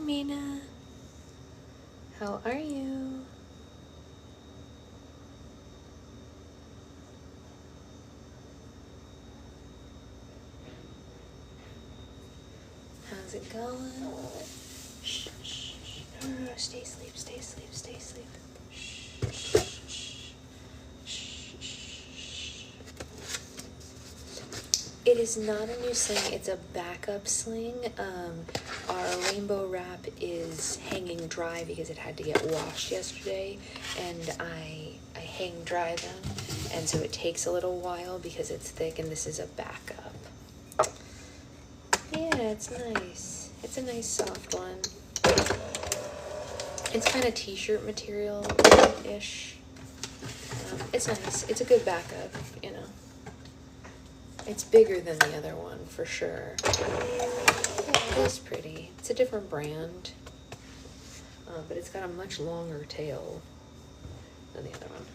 Mina. How are you? How's it going? Shh, shh, shh. No, stay asleep, stay asleep, stay asleep. Shh, shh, shh. Shh, shh. It is not a new sling, it's a backup sling. Our rainbow wrap is hanging dry because it had to get washed yesterday, and I hang dry them, and so it takes a little while because it's thick, and this is a backup. Yeah, it's nice. It's a nice soft one. It's kind of t-shirt material-ish. It's nice. It's a good backup, you know. It's bigger than the other one, for sure. Yeah, it is pretty. It's a different brand. But it's got a much longer tail than the other one.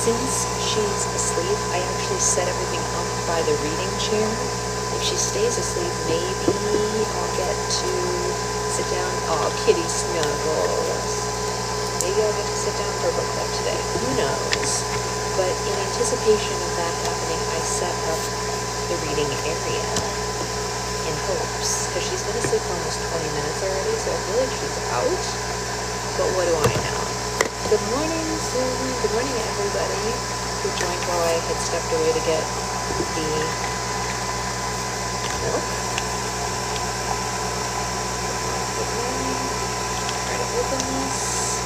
Since she's asleep, I actually set everything up by the reading chair. If she stays asleep, maybe I'll get to sit down. Oh, kitty snuggles. Maybe I'll get to sit down for a book club today. Who knows? But in anticipation of that happening, I set up the reading area in hopes, because she's been asleep for almost 20 minutes already, so I feel like she's out. But what do I know? Good morning, Susan. Good morning, everybody who joined while I had stepped away to get the milk. Good morning. Try to open this.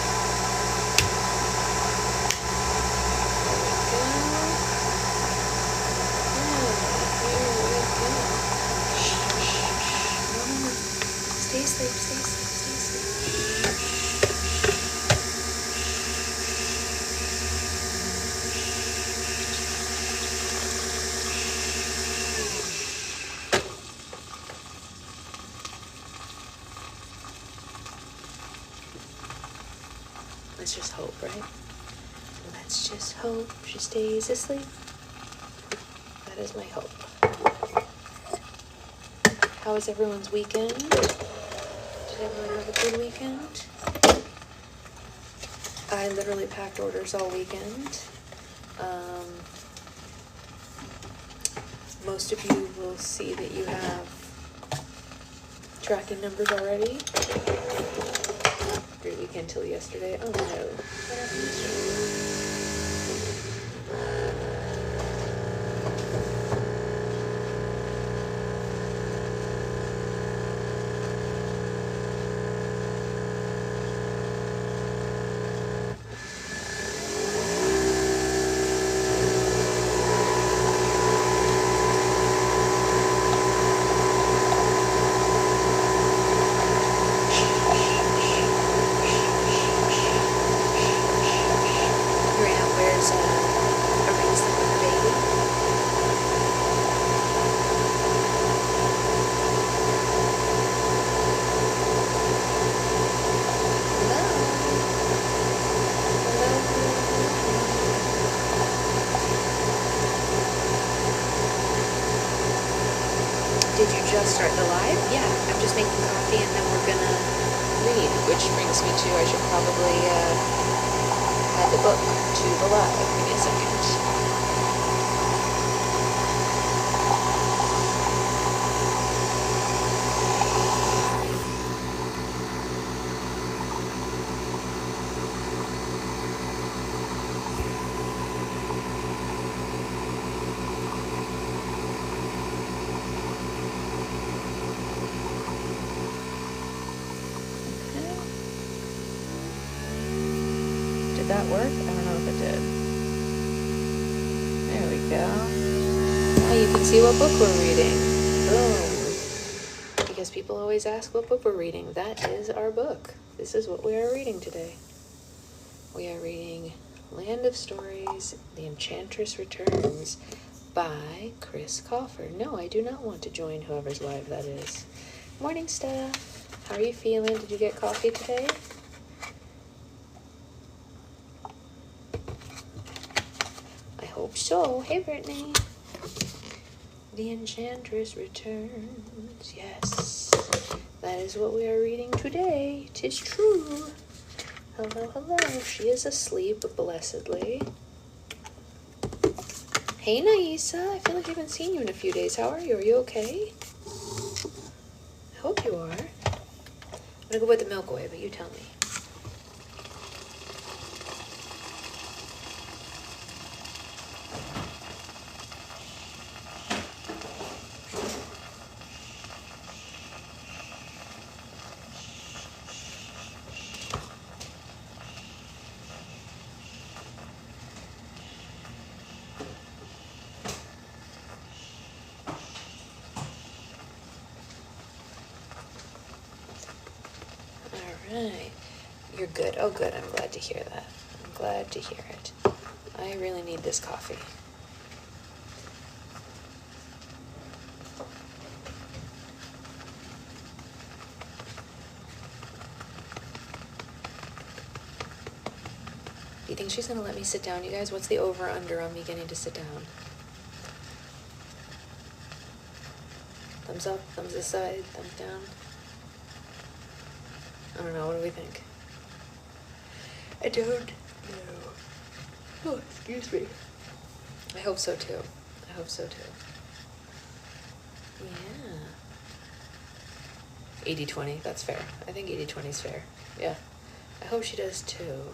There we go. Yeah, here we go. Shh, shh, shh. No. Stay asleep, stay asleep, stay asleep. Let's just hope, right? Let's just hope she stays asleep. That is my hope. How was everyone's weekend? Did everyone have a good weekend? I literally packed orders all weekend. Most of you will see that you have tracking numbers already. Great weekend till yesterday. Oh no. What happened yesterday? Did you just start the live? Yeah, I'm just making coffee and then we're gonna read, which brings me to, I should probably add the book to the live. Give me a second. that work? I don't know if it did. There we go. Now you can see what book we're reading. Boom. Because people always ask what book we're reading. That is our book. This is what we are reading today. We are reading Land of Stories, The Enchantress Returns by Chris Colfer. No, I do not want to join whoever's live that is. Morning, Steph. How are you feeling? Did you get coffee today? I hope so. Hey, Brittany. The Enchantress Returns. Yes. That is what we are reading today. 'Tis true. Hello, hello. She is asleep, blessedly. Hey, Naisa. I feel like I haven't seen you in a few days. How are you? Are you okay? I hope you are. I'm gonna go put the milk away, but you tell me. Right. You're good. Oh, good. I'm glad to hear that. I'm glad to hear it. I really need this coffee. Do you think she's going to let me sit down, you guys? What's the over-under on me getting to sit down? Thumbs up, thumbs aside, thumbs down. I don't know. What do we think? I don't know. Oh, excuse me. I hope so, too. I hope so, too. Yeah. 80-20, that's fair. I think 80-20 is fair. Yeah. I hope she does, too.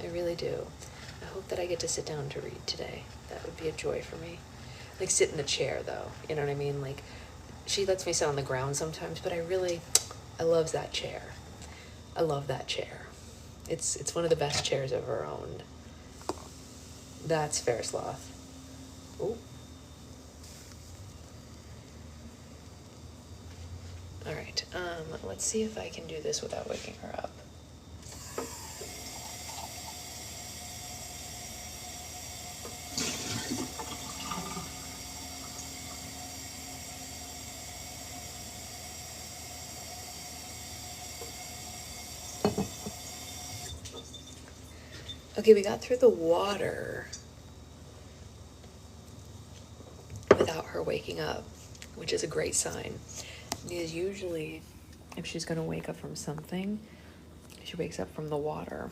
I really do. I hope that I get to sit down to read today. That would be a joy for me. Like, sit in the chair, though. You know what I mean? Like, she lets me sit on the ground sometimes, but I love that chair. I love that chair. It's one of the best chairs I've ever owned. That's fair, Sloth. Ooh. All right. Let's see if I can do this without waking her up. Okay, we got through the water without her waking up, which is a great sign. Because usually, if she's going to wake up from something, she wakes up from the water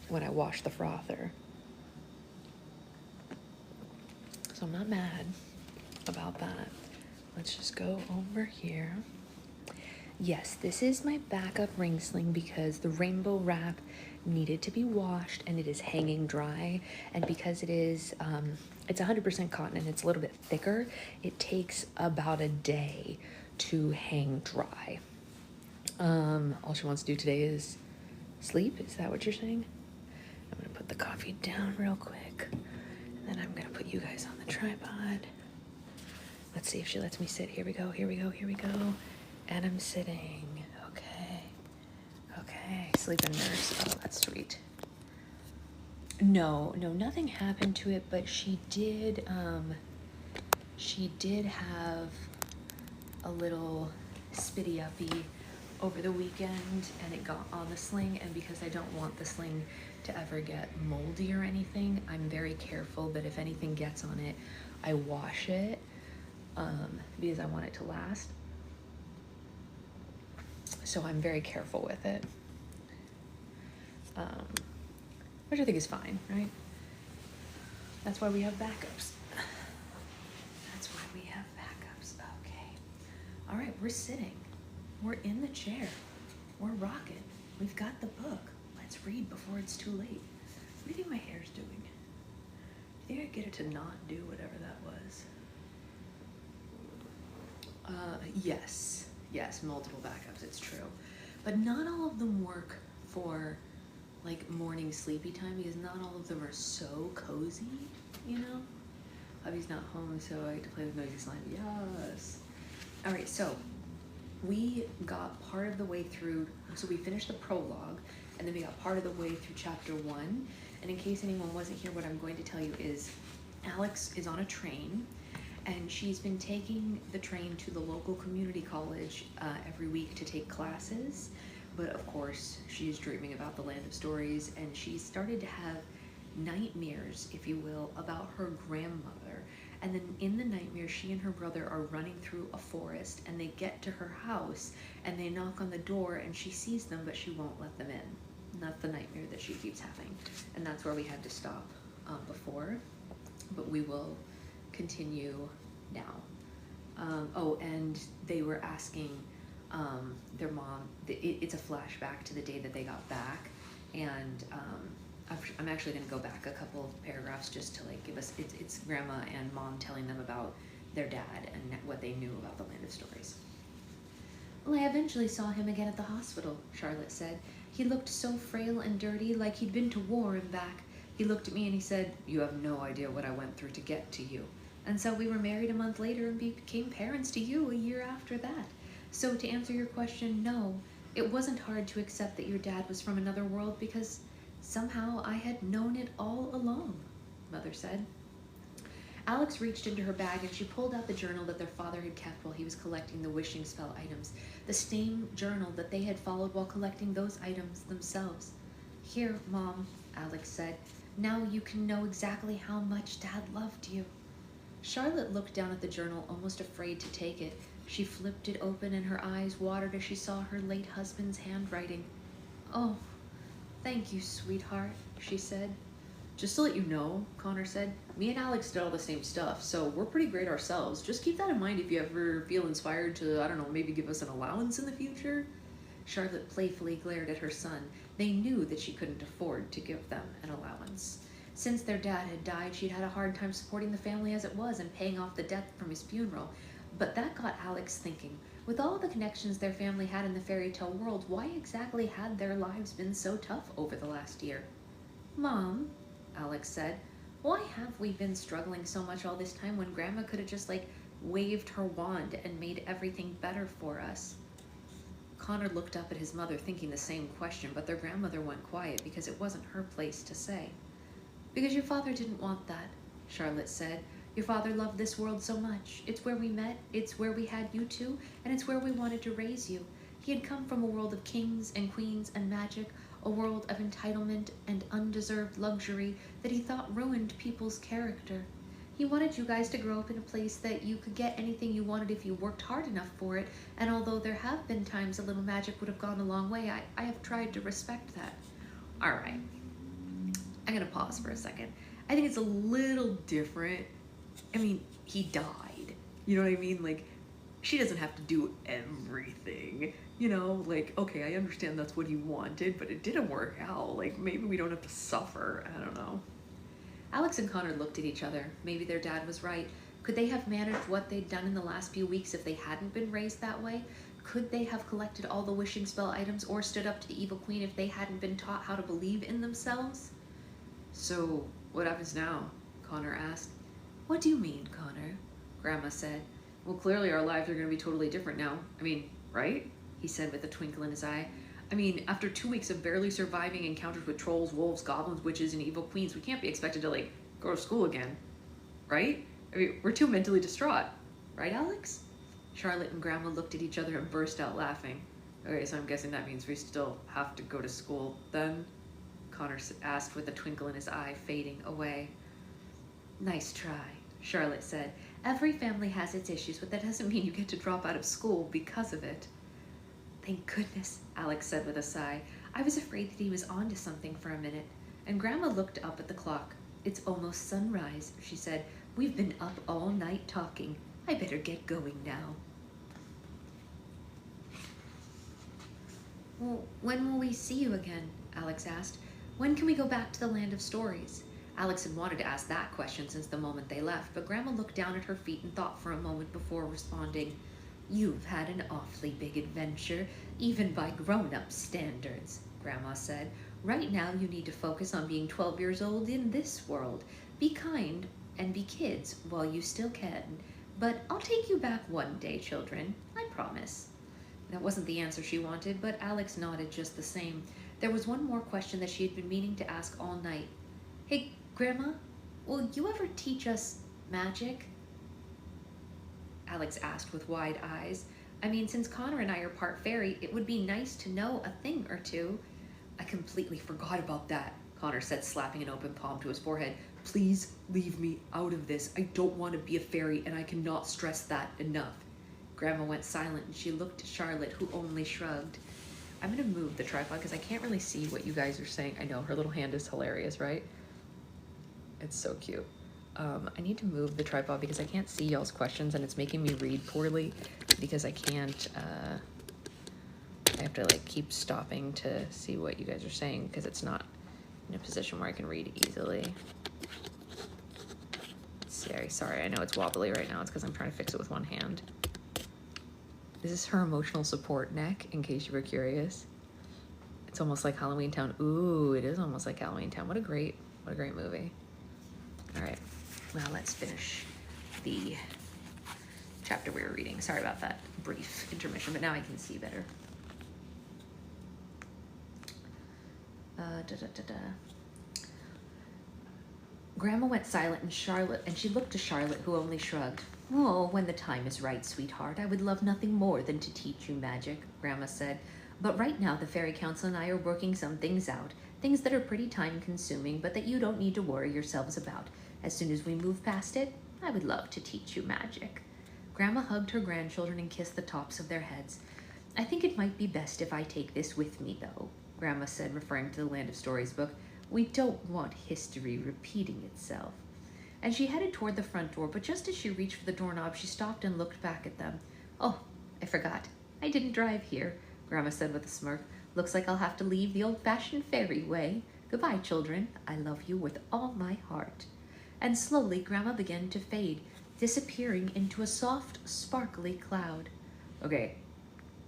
when I wash the frother. So I'm not mad about that. Let's just go over here. Yes, this is my backup ring sling because the rainbow wrap needed to be washed and it is hanging dry. And because it is, it's 100% cotton and it's a little bit thicker, it takes about a day to hang dry. All she wants to do today is sleep. Is that what you're saying? I'm gonna put the coffee down real quick and then I'm gonna put you guys on the tripod. Let's see if she lets me sit. Here we go, here we go, here we go. And I'm sitting. Okay. Sleeping nurse. Oh, that's sweet. No, nothing happened to it, but she did have a little spitty uppy over the weekend and it got on the sling, and because I don't want the sling to ever get moldy or anything, I'm very careful that if anything gets on it, I wash it, because I want it to last. So I'm very careful with it, which I think is fine, right? That's why we have backups. Okay. All right, we're sitting. We're in the chair. We're rocking. We've got the book. Let's read before it's too late. What do you think my hair's doing? Do you think I get it to not do whatever that was? Yes, multiple backups, it's true. But not all of them work for like morning sleepy time because not all of them are so cozy, you know? Hubby's not home, so I get to play with noisy slime. Yes. All right, so we got part of the way through, so we finished the prologue, and then we got part of the way through chapter 1. And in case anyone wasn't here, what I'm going to tell you is Alex is on a train, and she's been taking the train to the local community college every week to take classes. But of course, she's dreaming about the land of stories, and she started to have nightmares, if you will, about her grandmother. And then in the nightmare, she and her brother are running through a forest, and they get to her house, and they knock on the door, and she sees them, but she won't let them in. And that's the nightmare that she keeps having. And that's where we had to stop before, but we will continue now. Oh, and they were asking their mom, it's a flashback to the day that they got back, and I'm actually going to go back a couple of paragraphs just to like give us, it's grandma and mom telling them about their dad and what they knew about the land of stories. Well, I eventually saw him again at the hospital, Charlotte said. He looked so frail and dirty, like he'd been to war and back. He looked at me and he said, "You have no idea what I went through to get to you." And so we were married a month later and became parents to you a year after that. So to answer your question, no, it wasn't hard to accept that your dad was from another world because somehow I had known it all along, Mother said. Alex reached into her bag and she pulled out the journal that their father had kept while he was collecting the wishing spell items, the same journal that they had followed while collecting those items themselves. Here, Mom, Alex said. Now you can know exactly how much Dad loved you. Charlotte looked down at the journal, almost afraid to take it. She flipped it open and her eyes watered as she saw her late husband's handwriting. Oh, thank you, sweetheart, she said. Just to let you know, Connor said, me and Alex did all the same stuff, so we're pretty great ourselves. Just keep that in mind if you ever feel inspired to, I don't know, maybe give us an allowance in the future. Charlotte playfully glared at her son. They knew that she couldn't afford to give them an allowance. Since their dad had died, she'd had a hard time supporting the family as it was and paying off the debt from his funeral. But that got Alex thinking. With all the connections their family had in the fairy tale world, why exactly had their lives been so tough over the last year? Mom, Alex said, why have we been struggling so much all this time when Grandma could have just, waved her wand and made everything better for us? Connor looked up at his mother thinking the same question, but their grandmother went quiet because it wasn't her place to say. Because your father didn't want that, Charlotte said. Your father loved this world so much. It's where we met, it's where we had you two, and it's where we wanted to raise you. He had come from a world of kings and queens and magic, a world of entitlement and undeserved luxury that he thought ruined people's character. He wanted you guys to grow up in a place that you could get anything you wanted if you worked hard enough for it, and although there have been times a little magic would have gone a long way, I have tried to respect that. All right. I'm going to pause for a second. I think it's a little different. I mean, he died. You know what I mean? She doesn't have to do everything. Okay, I understand that's what he wanted, but it didn't work out. Maybe we don't have to suffer. I don't know. Alex and Connor looked at each other. Maybe their dad was right. Could they have managed what they'd done in the last few weeks if they hadn't been raised that way? Could they have collected all the wishing spell items or stood up to the evil queen if they hadn't been taught how to believe in themselves? So, what happens now? Connor asked. What do you mean, Connor? Grandma said. Well, clearly our lives are going to be totally different now. I mean, right? He said with a twinkle in his eye. I mean, after 2 weeks of barely surviving encounters with trolls, wolves, goblins, witches, and evil queens, we can't be expected to, go to school again. Right? I mean, we're too mentally distraught. Right, Alex? Charlotte and Grandma looked at each other and burst out laughing. Okay, so I'm guessing that means we still have to go to school then? Connor asked with a twinkle in his eye, fading away. Nice try, Charlotte said. Every family has its issues, but that doesn't mean you get to drop out of school because of it. Thank goodness, Alex said with a sigh. I was afraid that he was onto something for a minute. And Grandma looked up at the clock. It's almost sunrise, she said. We've been up all night talking. I better get going now. Well, when will we see you again? Alex asked. When can we go back to the land of stories? Alex had wanted to ask that question since the moment they left, but Grandma looked down at her feet and thought for a moment before responding. You've had an awfully big adventure, even by grown-up standards, Grandma said. Right now you need to focus on being 12 years old in this world. Be kind and be kids while you still can. But I'll take you back one day, children. I promise. That wasn't the answer she wanted, but Alex nodded just the same. There was one more question that she had been meaning to ask all night. Hey, Grandma, will you ever teach us magic? Alex asked with wide eyes. I mean, since Connor and I are part fairy, it would be nice to know a thing or two. I completely forgot about that, Connor said, slapping an open palm to his forehead. Please leave me out of this. I don't want to be a fairy, and I cannot stress that enough. Grandma went silent, and she looked at Charlotte, who only shrugged. I'm going to move the tripod because I can't really see what you guys are saying. I know, her little hand is hilarious, right? It's so cute. I need to move the tripod because I can't see y'all's questions, and it's making me read poorly because I can't, I have to like keep stopping to see what you guys are saying because it's not in a position where I can read easily. Sorry, I know it's wobbly right now. It's because I'm trying to fix it with one hand. Is this her emotional support neck, in case you were curious? It's almost like Halloween Town. Ooh, it is almost like Halloween Town. What a great movie. All right, now let's finish the chapter we were reading. Sorry about that brief intermission, but now I can see better. Grandma went silent, and she looked to Charlotte, who only shrugged. Oh, when the time is right, sweetheart, I would love nothing more than to teach you magic, Grandma said. But right now the Fairy Council and I are working some things out, things that are pretty time-consuming, but that you don't need to worry yourselves about. As soon as we move past it, I would love to teach you magic. Grandma hugged her grandchildren and kissed the tops of their heads. I think it might be best if I take this with me, though, Grandma said, referring to the Land of Stories book. We don't want history repeating itself. And she headed toward the front door, but just as she reached for the doorknob, she stopped and looked back at them. Oh, I forgot. I didn't drive here, Grandma said with a smirk. Looks like I'll have to leave the old-fashioned fairy way. Goodbye, children. I love you with all my heart. And slowly, Grandma began to fade, disappearing into a soft, sparkly cloud. Okay,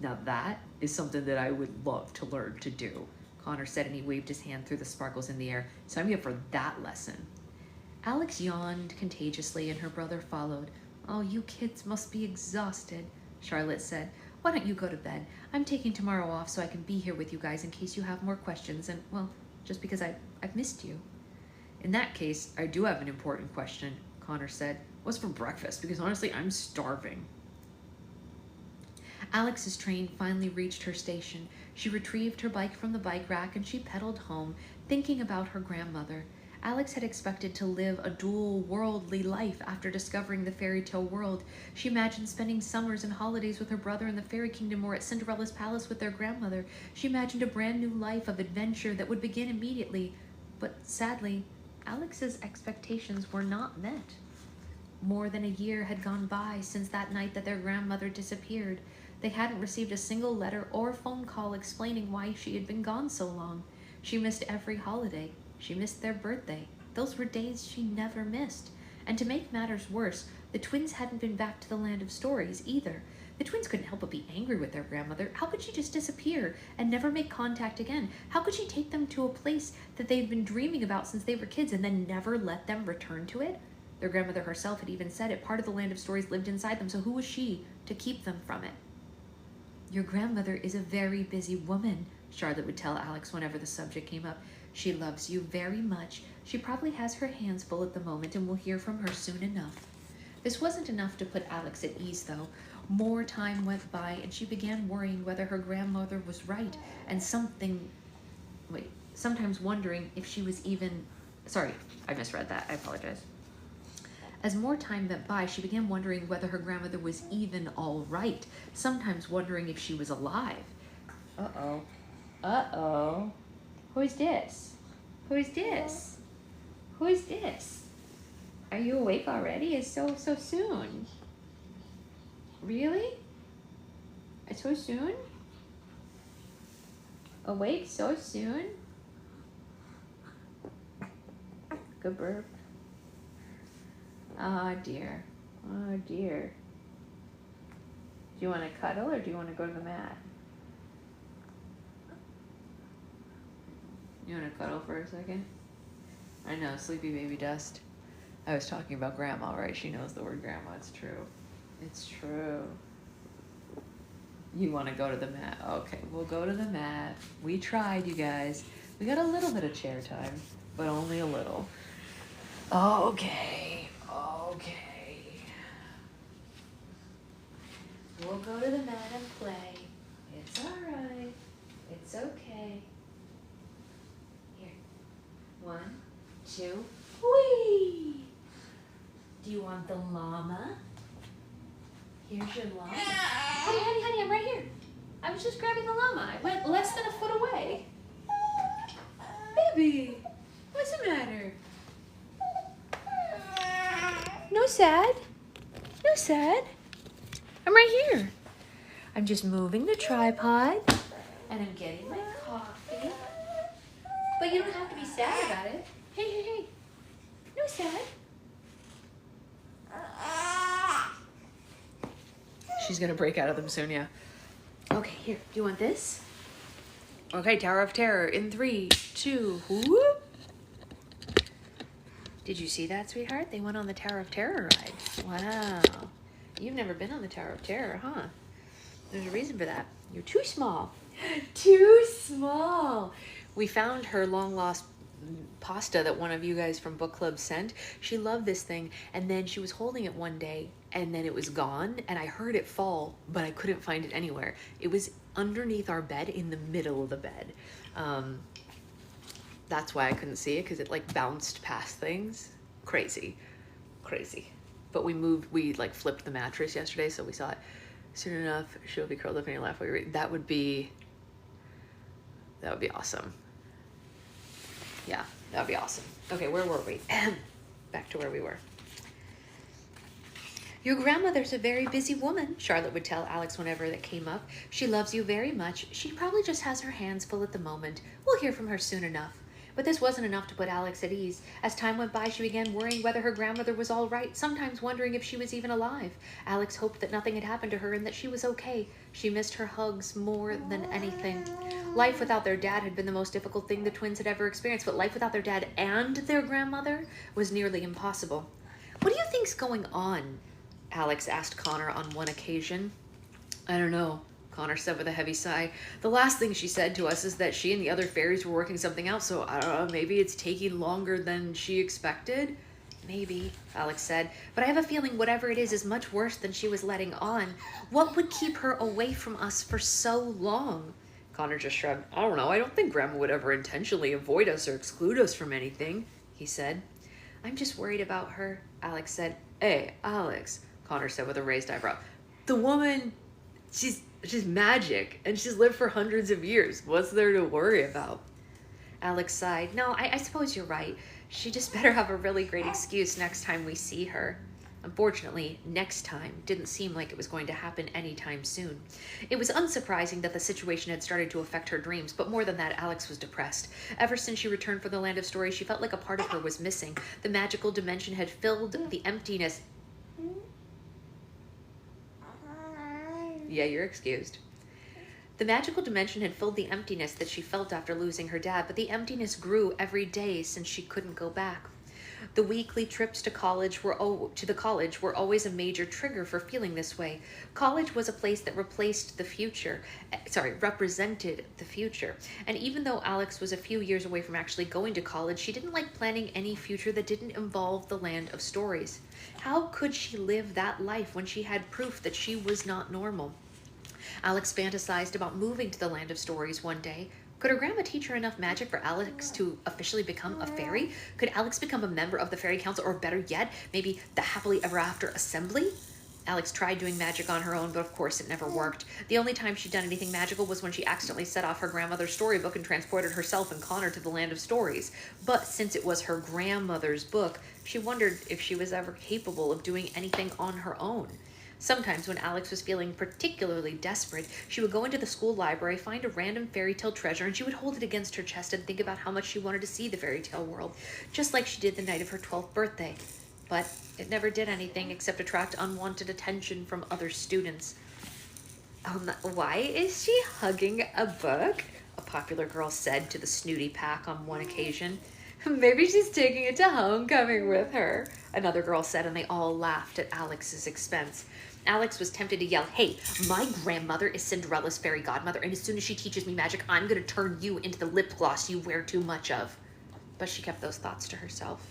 now that is something that I would love to learn to do, Connor said, and he waved his hand through the sparkles in the air. So I'm here for that lesson. Alex yawned contagiously, and her brother followed. Oh, you kids must be exhausted, Charlotte said. Why don't you go to bed? I'm taking tomorrow off so I can be here with you guys in case you have more questions, and, well, just because I've missed you. In that case, I do have an important question, Connor said. What's for breakfast? Because honestly, I'm starving. Alex's train finally reached her station. She retrieved her bike from the bike rack and she pedaled home, thinking about her grandmother. Alex had expected to live a dual worldly life after discovering the fairy tale world. She imagined spending summers and holidays with her brother in the fairy kingdom or at Cinderella's palace with their grandmother. She imagined a brand new life of adventure that would begin immediately. But sadly, Alex's expectations were not met. More than a year had gone by since that night that their grandmother disappeared. They hadn't received a single letter or phone call explaining why she had been gone so long. She missed every holiday. She missed their birthday. Those were days she never missed. And to make matters worse, the twins hadn't been back to the Land of Stories either. The twins couldn't help but be angry with their grandmother. How could she just disappear and never make contact again? How could she take them to a place that they'd been dreaming about since they were kids and then never let them return to it? Their grandmother herself had even said it. Part of the Land of Stories lived inside them, so who was she to keep them from it? Your grandmother is a very busy woman, Charlotte would tell Alex whenever the subject came up. She loves you very much. She probably has her hands full at the moment, and we'll hear from her soon enough. This wasn't enough to put Alex at ease, though. More time went by, and she began worrying whether her grandmother was right, and sometimes wondering if she was even... Sorry, I misread that. I apologize. As more time went by, she began wondering whether her grandmother was even all right, sometimes wondering if she was alive. Uh-oh. Uh-oh. Who's this? Who's this? Who's this? Are you awake already? It's so soon. Really? It's so soon? Awake so soon? Good burp. Oh dear. Oh dear. Do you want to cuddle or do you want to go to the mat? You want to cuddle for a second? I know, sleepy baby dust. I was talking about grandma, right? She knows the word grandma. It's true. It's true. You want to go to the mat? Okay, we'll go to the mat. We tried, you guys. We got a little bit of chair time, but only a little. Okay. Okay. We'll go to the mat and play. It's all right. It's okay. Here. 1, 2, whee! Do you want the llama? Here's your llama. Honey, I'm right here. I was just grabbing the llama. I went less than a foot away. Baby, what's the matter? No sad? No sad? I'm right here. I'm just moving the tripod and I'm getting my coffee. But you don't have to be sad about it. Hey. No sad. She's gonna break out of them soon, yeah. Okay, here. Do you want this? Okay, Tower of Terror in 3, 2, whoop. Did you see that, sweetheart? They went on the Tower of Terror ride. Wow. You've never been on the Tower of Terror, huh? There's a reason for that. You're too small. Too small. We found her long lost pasta that one of you guys from book club sent. She loved this thing, and then she was holding it one day and then it was gone, and I heard it fall, but I couldn't find it anywhere. It was underneath our bed in the middle of the bed. That's why I couldn't see it, because it like bounced past things. Crazy. But we like flipped the mattress yesterday, so we saw it. Soon enough she'll be curled up in your lap while you read. That would be awesome. Yeah, that would be awesome. Okay, where were we? Back to where we were. Your grandmother's a very busy woman, Charlotte would tell Alex whenever that came up. She loves you very much. She probably just has her hands full at the moment. We'll hear from her soon enough. But this wasn't enough to put Alex at ease. As time went by, she began worrying whether her grandmother was all right, sometimes wondering if she was even alive. Alex hoped that nothing had happened to her and that she was okay. She missed her hugs more than anything. Life without their dad had been the most difficult thing the twins had ever experienced, but life without their dad and their grandmother was nearly impossible. What do you think's going on? Alex asked Connor on one occasion. I don't know, Connor said with a heavy sigh. The last thing she said to us is that she and the other fairies were working something out, so I don't know, maybe it's taking longer than she expected? Maybe, Alex said, but I have a feeling whatever it is much worse than she was letting on. What would keep her away from us for so long? Connor just shrugged. I don't know, I don't think Grandma would ever intentionally avoid us or exclude us from anything, he said. I'm just worried about her, Alex said. Hey, Alex, Connor said with a raised eyebrow. The woman, she's magic, and she's lived for hundreds of years. What's there to worry about? Alex sighed. No, I suppose you're right. She just better have a really great excuse next time we see her. Unfortunately, next time didn't seem like it was going to happen anytime soon. It was unsurprising that the situation had started to affect her dreams, but more than that, Alex was depressed. Ever since she returned from the Land of Stories, she felt like a part of her was missing. The magical dimension had filled the emptiness. Yeah, you're excused. The magical dimension had filled the emptiness that she felt after losing her dad, but the emptiness grew every day since she couldn't go back. The weekly trips to the college were always a major trigger for feeling this way. College was a place that represented the future. And even though Alex was a few years away from actually going to college, she didn't like planning any future that didn't involve the Land of Stories. How could she live that life when she had proof that she was not normal? Alex fantasized about moving to the Land of Stories one day. Could her grandma teach her enough magic for Alex to officially become a fairy? Could Alex become a member of the Fairy Council, or better yet, maybe the Happily Ever After Assembly? Alex tried doing magic on her own, but of course it never worked. The only time she'd done anything magical was when she accidentally set off her grandmother's storybook and transported herself and Connor to the Land of Stories. But since it was her grandmother's book, she wondered if she was ever capable of doing anything on her own. Sometimes when Alex was feeling particularly desperate, she would go into the school library, find a random fairy tale treasure, and she would hold it against her chest and think about how much she wanted to see the fairy tale world, just like she did the night of her 12th birthday. But it never did anything except attract unwanted attention from other students. Why is she hugging a book? a popular girl said to the snooty pack on one occasion. Maybe she's taking it to homecoming with her, another girl said, and they all laughed at Alex's expense. Alex was tempted to yell, hey, my grandmother is Cinderella's fairy godmother, and as soon as she teaches me magic, I'm going to turn you into the lip gloss you wear too much of. But she kept those thoughts to herself.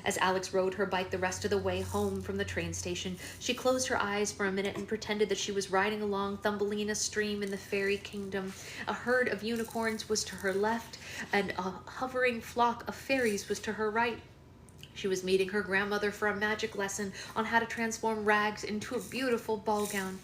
As Alex rode her bike the rest of the way home from the train station, she closed her eyes for a minute and pretended that she was riding along Thumbelina Stream in the fairy kingdom. A herd of unicorns was to her left, and a hovering flock of fairies was to her right. She was meeting her grandmother for a magic lesson on how to transform rags into a beautiful ball gown.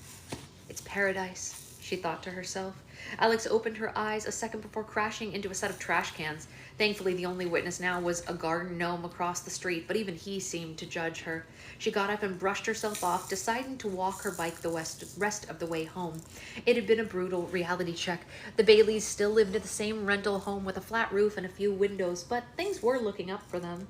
It's paradise, she thought to herself. Alex opened her eyes a second before crashing into a set of trash cans. Thankfully, the only witness now was a garden gnome across the street, but even he seemed to judge her. She got up and brushed herself off, deciding to walk her bike the rest of the way home. It had been a brutal reality check. The Baileys still lived in the same rental home with a flat roof and a few windows, but things were looking up for them.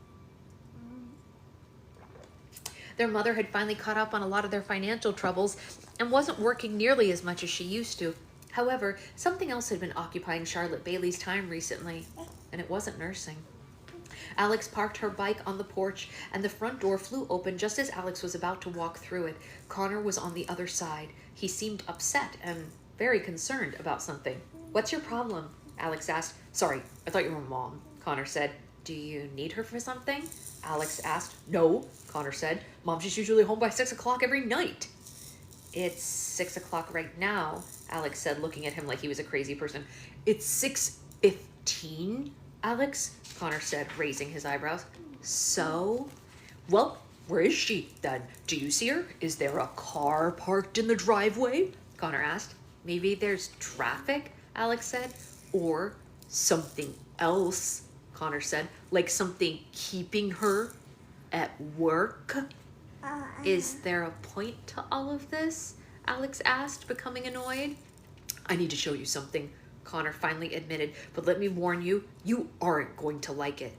Their mother had finally caught up on a lot of their financial troubles and wasn't working nearly as much as she used to. However, something else had been occupying Charlotte Bailey's time recently, and it wasn't nursing. Alex parked her bike on the porch, and the front door flew open just as Alex was about to walk through it. Connor was on the other side. He seemed upset and very concerned about something. What's your problem? Alex asked. Sorry, I thought you were Mom, Connor said. Do you need her for something? Alex asked. No, Connor said. Mom's just usually home by 6 o'clock every night. It's 6 o'clock right now, Alex said, looking at him like he was a crazy person. It's 6:15, Alex, Connor said, raising his eyebrows. So? Well, where is she, then? Do you see her? Is there a car parked in the driveway? Connor asked. Maybe there's traffic, Alex said. Or something else, Connor said. Like something keeping her at work? Is there a point to all of this? Alex asked, becoming annoyed. I need to show you something, Connor finally admitted, but let me warn you, you aren't going to like it.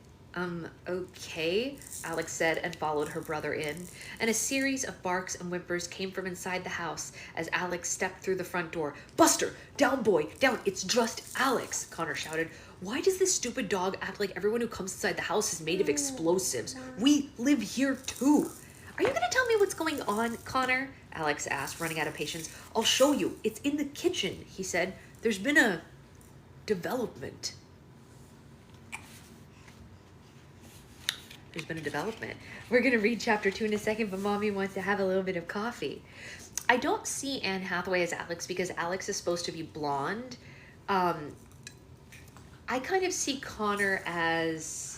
Okay, Alex said and followed her brother in, and a series of barks and whimpers came from inside the house as Alex stepped through the front door. Buster, down boy, down, it's just Alex, Connor shouted. Why does this stupid dog act like everyone who comes inside the house is made of explosives? We live here too. Are you going to tell me what's going on, Connor? Alex asked, running out of patience. I'll show you. It's in the kitchen, he said. There's been a development. We're going to read chapter 2 in a second, but Mommy wants to have a little bit of coffee. I don't see Anne Hathaway as Alex because Alex is supposed to be blonde. I kind of see Connor as...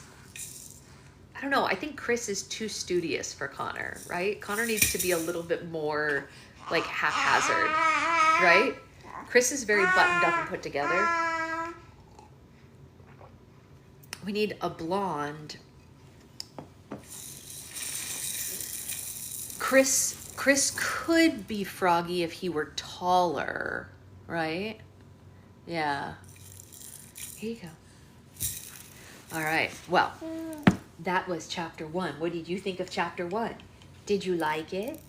I don't know, I think Chris is too studious for Connor, right? Connor needs to be a little bit more, like, haphazard, right? Chris is very buttoned up and put together. We need a blonde. Chris could be Froggy if he were taller, right? Yeah. Here you go. All right, well... That was chapter 1. What did you think of chapter 1? Did you like it?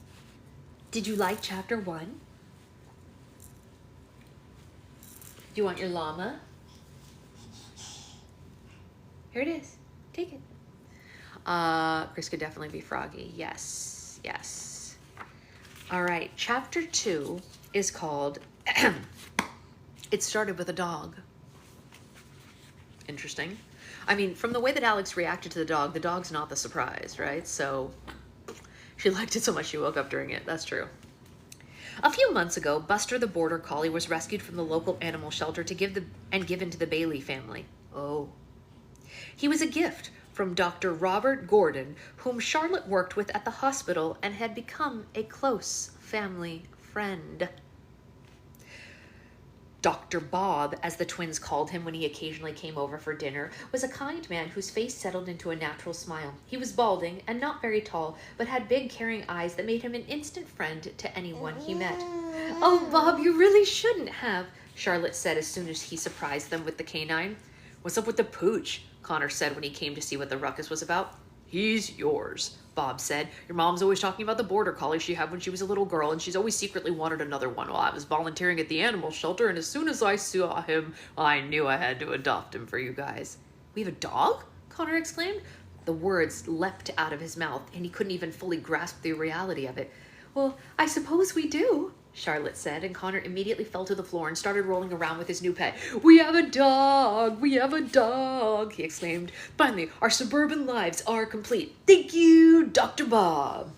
Did you like chapter 1? Do you want your llama? Here it is. Take it. Chris could definitely be Froggy. Yes, yes. All right, chapter 2 is called It Started with a Dog. Interesting. I mean, from the way that Alex reacted to the dog's not the surprise, right? So she liked it so much she woke up during it. That's true. A few months ago, Buster the Border Collie was rescued from the local animal shelter and given to the Bailey family. Oh. He was a gift from Dr. Robert Gordon, whom Charlotte worked with at the hospital and had become a close family friend. Dr. Bob, as the twins called him when he occasionally came over for dinner, was a kind man whose face settled into a natural smile. He was balding and not very tall, but had big, caring eyes that made him an instant friend to anyone he met. Oh, Bob, you really shouldn't have, Charlotte said as soon as he surprised them with the canine. What's up with the pooch? Connor said when he came to see what the ruckus was about. He's yours, Bob said. Your mom's always talking about the border collie she had when she was a little girl, and she's always secretly wanted another one. Well, I was volunteering at the animal shelter, and as soon as I saw him, I knew I had to adopt him for you guys. We have a dog? Connor exclaimed. The words leapt out of his mouth, and he couldn't even fully grasp the reality of it. Well, I suppose we do, Charlotte said, and Connor immediately fell to the floor and started rolling around with his new pet. We have a dog! We have a dog! He exclaimed. Finally, our suburban lives are complete. Thank you, Dr. Bob.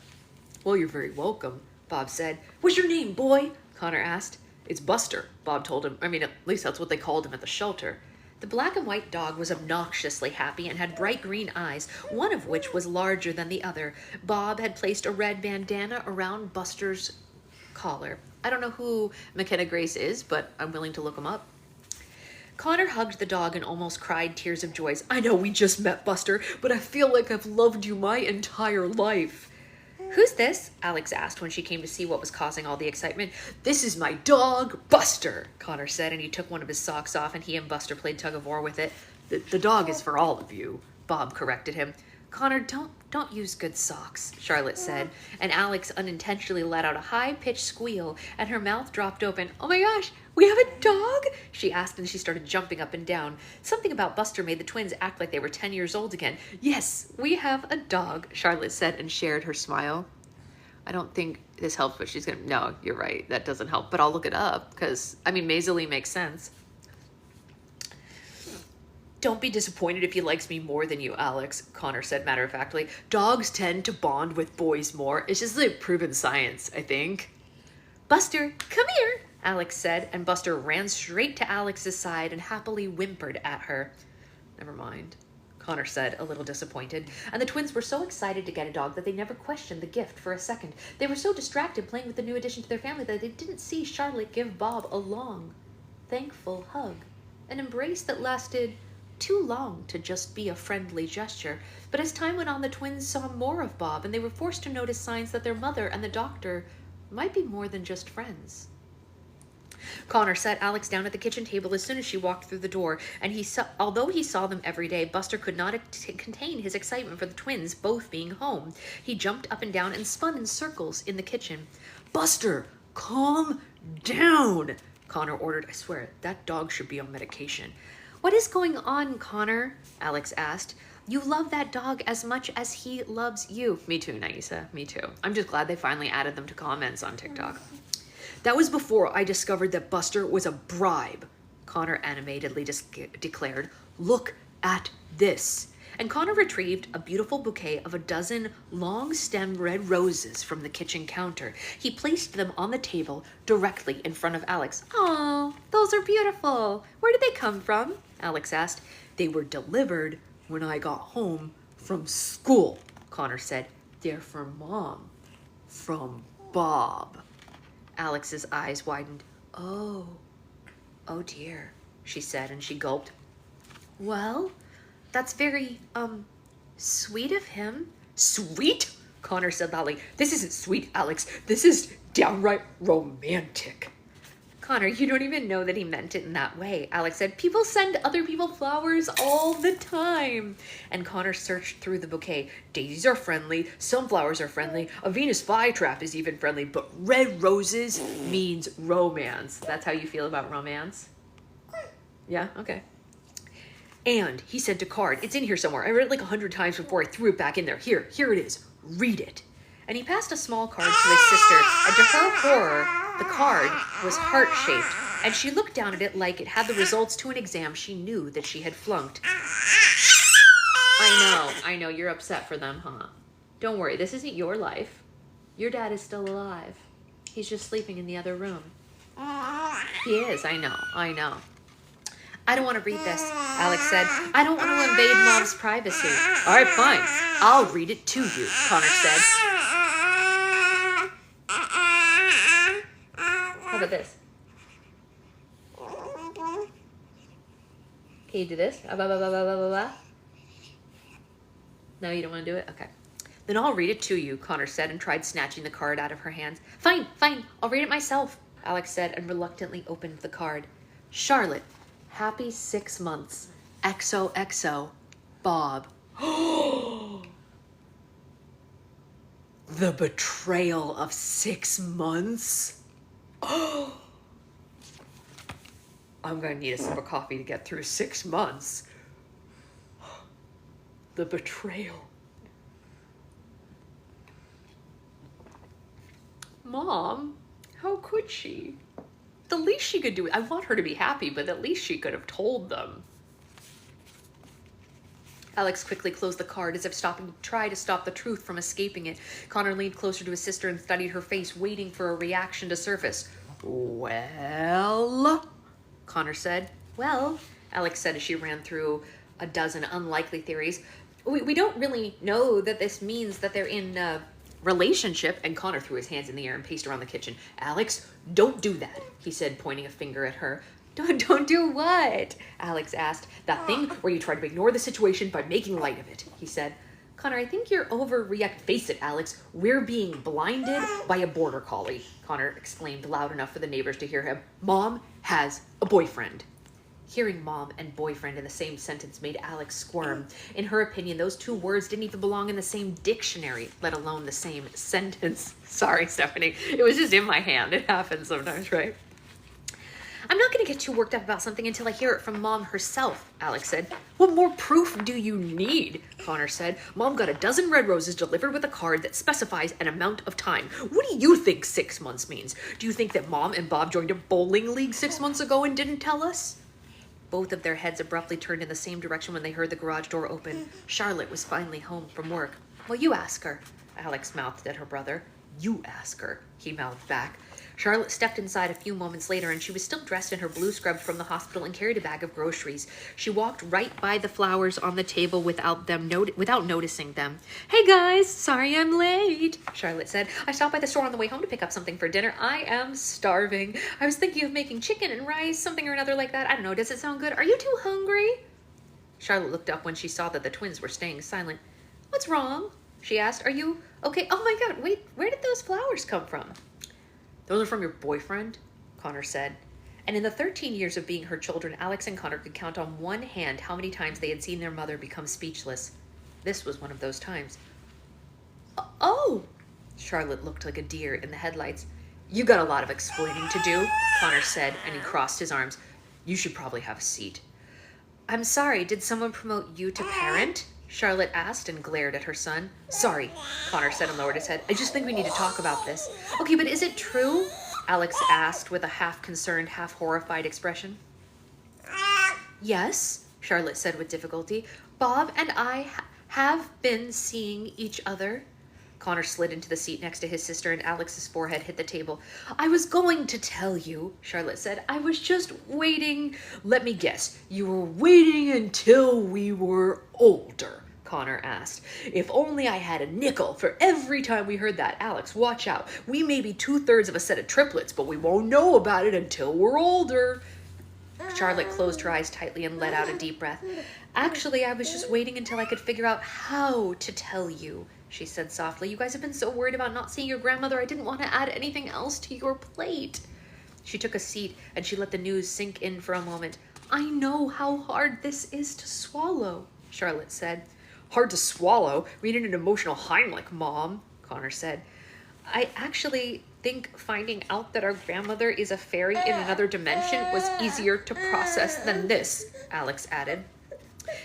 Well, you're very welcome, Bob said. What's your name, boy? Connor asked. It's Buster, Bob told him. I mean, at least that's what they called him at the shelter. The black and white dog was obnoxiously happy and had bright green eyes, one of which was larger than the other. Bob had placed a red bandana around Buster's collar. I don't know who McKenna Grace is, but I'm willing to look him up. Connor hugged the dog and almost cried tears of joy. I know we just met, Buster, but I feel like I've loved you my entire life. Who's this? Alex asked when she came to see what was causing all the excitement. This is my dog, Buster, Connor said, and he took one of his socks off, and he and Buster played tug-of-war with it. The dog is for all of you, Bob corrected him. Connor, don't use good socks, Charlotte said, and Alex unintentionally let out a high-pitched squeal, and her mouth dropped open. Oh my gosh, we have a dog? She asked, and she started jumping up and down. Something about Buster made the twins act like they were 10 years old again. Yes, we have a dog, Charlotte said, and shared her smile. I don't think this helps, but she's gonna... No, you're right, that doesn't help, but I'll look it up, because, I mean, Maisie makes sense. Don't be disappointed if he likes me more than you, Alex, Connor said matter-of-factly. Dogs tend to bond with boys more. It's just like proven science, I think. Buster, come here, Alex said, and Buster ran straight to Alex's side and happily whimpered at her. Never mind, Connor said, a little disappointed. And the twins were so excited to get a dog that they never questioned the gift for a second. They were so distracted playing with the new addition to their family that they didn't see Charlotte give Bob a long, thankful hug. An embrace that lasted too long to just be a friendly gesture. But as time went on, the twins saw more of Bob, and they were forced to notice signs that their mother and the doctor might be more than just friends. Connor sat Alex down at the kitchen table as soon as she walked through the door, and although he saw them every day, Buster could not contain his excitement for the twins both being home. He jumped up and down and spun in circles in the kitchen. Buster, calm down, Connor ordered. I swear, that dog should be on medication. What is going on, Connor? Alex asked. You love that dog as much as he loves you. Me too, Naisa. Me too. I'm just glad they finally added them to comments on TikTok. That was before I discovered that Buster was a bribe, Connor animatedly declared. Look at this. And Connor retrieved a beautiful bouquet of a dozen long-stemmed red roses from the kitchen counter. He placed them on the table directly in front of Alex. Oh, those are beautiful. Where did they come from? Alex asked. They were delivered when I got home from school, Connor said. They're from Mom. From Bob. Alex's eyes widened. Oh dear, she said, and she gulped. Well, that's very, sweet of him. Sweet? Connor said loudly. This isn't sweet, Alex. This is downright romantic. Connor, you don't even know that he meant it in that way, Alex said. People send other people flowers all the time. And Connor searched through the bouquet. Daisies are friendly. Sunflowers are friendly. A Venus flytrap is even friendly. But red roses means romance. That's how you feel about romance? Yeah? Okay. And he sent a card. It's in here somewhere. I read it like 100 times before I threw it back in there. Here it is. Read it. And he passed a small card to his sister, and to her horror, the card was heart-shaped, and she looked down at it like it had the results to an exam she knew that she had flunked. I know, you're upset for them, huh? Don't worry, this isn't your life. Your dad is still alive. He's just sleeping in the other room. He is, I know. I don't want to read this, Alex said. I don't want to invade Mom's privacy. All right, fine. I'll read it to you, Connor said. How about this? Can you do this? No, you don't want to do it? Okay. Then I'll read it to you, Connor said, and tried snatching the card out of her hands. Fine. I'll read it myself, Alex said, and reluctantly opened the card. Charlotte, happy 6 months. XOXO, Bob. The betrayal of 6 months? Oh, I'm gonna need a sip of coffee to get through 6 months. The betrayal. Mom, how could she? The least she could do, I want her to be happy, but at least she could have told them. Alex quickly closed the card as if stopping to try to stop the truth from escaping it. Connor leaned closer to his sister and studied her face, waiting for a reaction to surface. Well, Connor said. Well, Alex said as she ran through a dozen unlikely theories. We don't really know that this means that they're in a relationship. And Connor threw his hands in the air and paced around the kitchen. Alex, don't do that, he said, pointing a finger at her. Don't do what? Alex asked. That thing where you try to ignore the situation by making light of it, he said. Connor, I think you're overreacting. Face it, Alex. We're being blinded by a border collie, Connor exclaimed loud enough for the neighbors to hear him. Mom has a boyfriend. Hearing mom and boyfriend in the same sentence made Alex squirm. In her opinion, those two words didn't even belong in the same dictionary, let alone the same sentence. Sorry, Stephanie. It was just in my hand. It happens sometimes, right? I'm not going to get too worked up about something until I hear it from Mom herself, Alex said. What more proof do you need? Connor said. Mom got a dozen red roses delivered with a card that specifies an amount of time. What do you think 6 months means? Do you think that Mom and Bob joined a bowling league 6 months ago and didn't tell us? Both of their heads abruptly turned in the same direction when they heard the garage door open. Charlotte was finally home from work. Well, you ask her, Alex mouthed at her brother. You ask her, he mouthed back. Charlotte stepped inside a few moments later, and she was still dressed in her blue scrubs from the hospital and carried a bag of groceries. She walked right by the flowers on the table without noticing them. Hey guys, sorry I'm late, Charlotte said. I stopped by the store on the way home to pick up something for dinner. I am starving. I was thinking of making chicken and rice, something or another like that. I don't know, does it sound good? Are you too hungry? Charlotte looked up when she saw that the twins were staying silent. What's wrong? She asked. Are you okay? Oh my God, wait, where did those flowers come from? Those are from your boyfriend, Connor said. And in the 13 years of being her children, Alex and Connor could count on one hand how many times they had seen their mother become speechless. This was one of those times. Oh, Charlotte looked like a deer in the headlights. You got a lot of explaining to do, Connor said, and he crossed his arms. You should probably have a seat. I'm sorry, did someone promote you to parent? Charlotte asked and glared at her son. Sorry, Connor said and lowered his head. I just think we need to talk about this. Okay, but is it true? Alex asked with a half-concerned, half-horrified expression. Yes, Charlotte said with difficulty. Bob and I have been seeing each other. Connor slid into the seat next to his sister and Alex's forehead hit the table. I was going to tell you, Charlotte said. I was just waiting. Let me guess. You were waiting until we were older, Connor asked. If only I had a nickel for every time we heard that. Alex, watch out. We may be 2/3 of a set of triplets, but we won't know about it until we're older. Charlotte closed her eyes tightly and let out a deep breath. Actually, I was just waiting until I could figure out how to tell you, she said softly. You guys have been so worried about not seeing your grandmother, I didn't want to add anything else to your plate. She took a seat and she let the news sink in for a moment. I know how hard this is to swallow, Charlotte said. Hard to swallow? We need an emotional Heimlich, Mom, Connor said. I actually think finding out that our grandmother is a fairy in another dimension was easier to process than this, Alex added.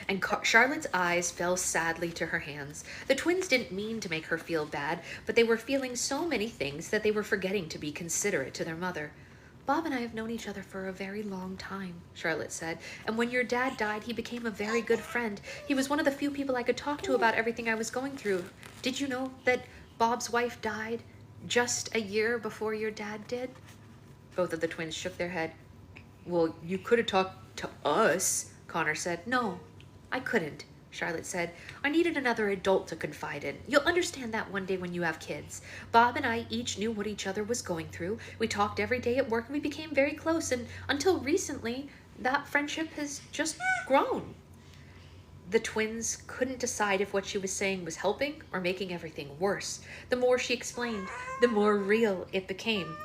And Charlotte's eyes fell sadly to her hands. The twins didn't mean to make her feel bad, but they were feeling so many things that they were forgetting to be considerate to their mother. Bob and I have known each other for a very long time, Charlotte said. And when your dad died, he became a very good friend. He was one of the few people I could talk to about everything I was going through. Did you know that Bob's wife died just a year before your dad did? Both of the twins shook their head. Well, you could have talked to us, Connor said. No, I couldn't, Charlotte said. I needed another adult to confide in. You'll understand that one day when you have kids. Bob and I each knew what each other was going through. We talked every day at work and we became very close. And until recently, that friendship has just grown. The twins couldn't decide if what she was saying was helping or making everything worse. The more she explained, the more real it became.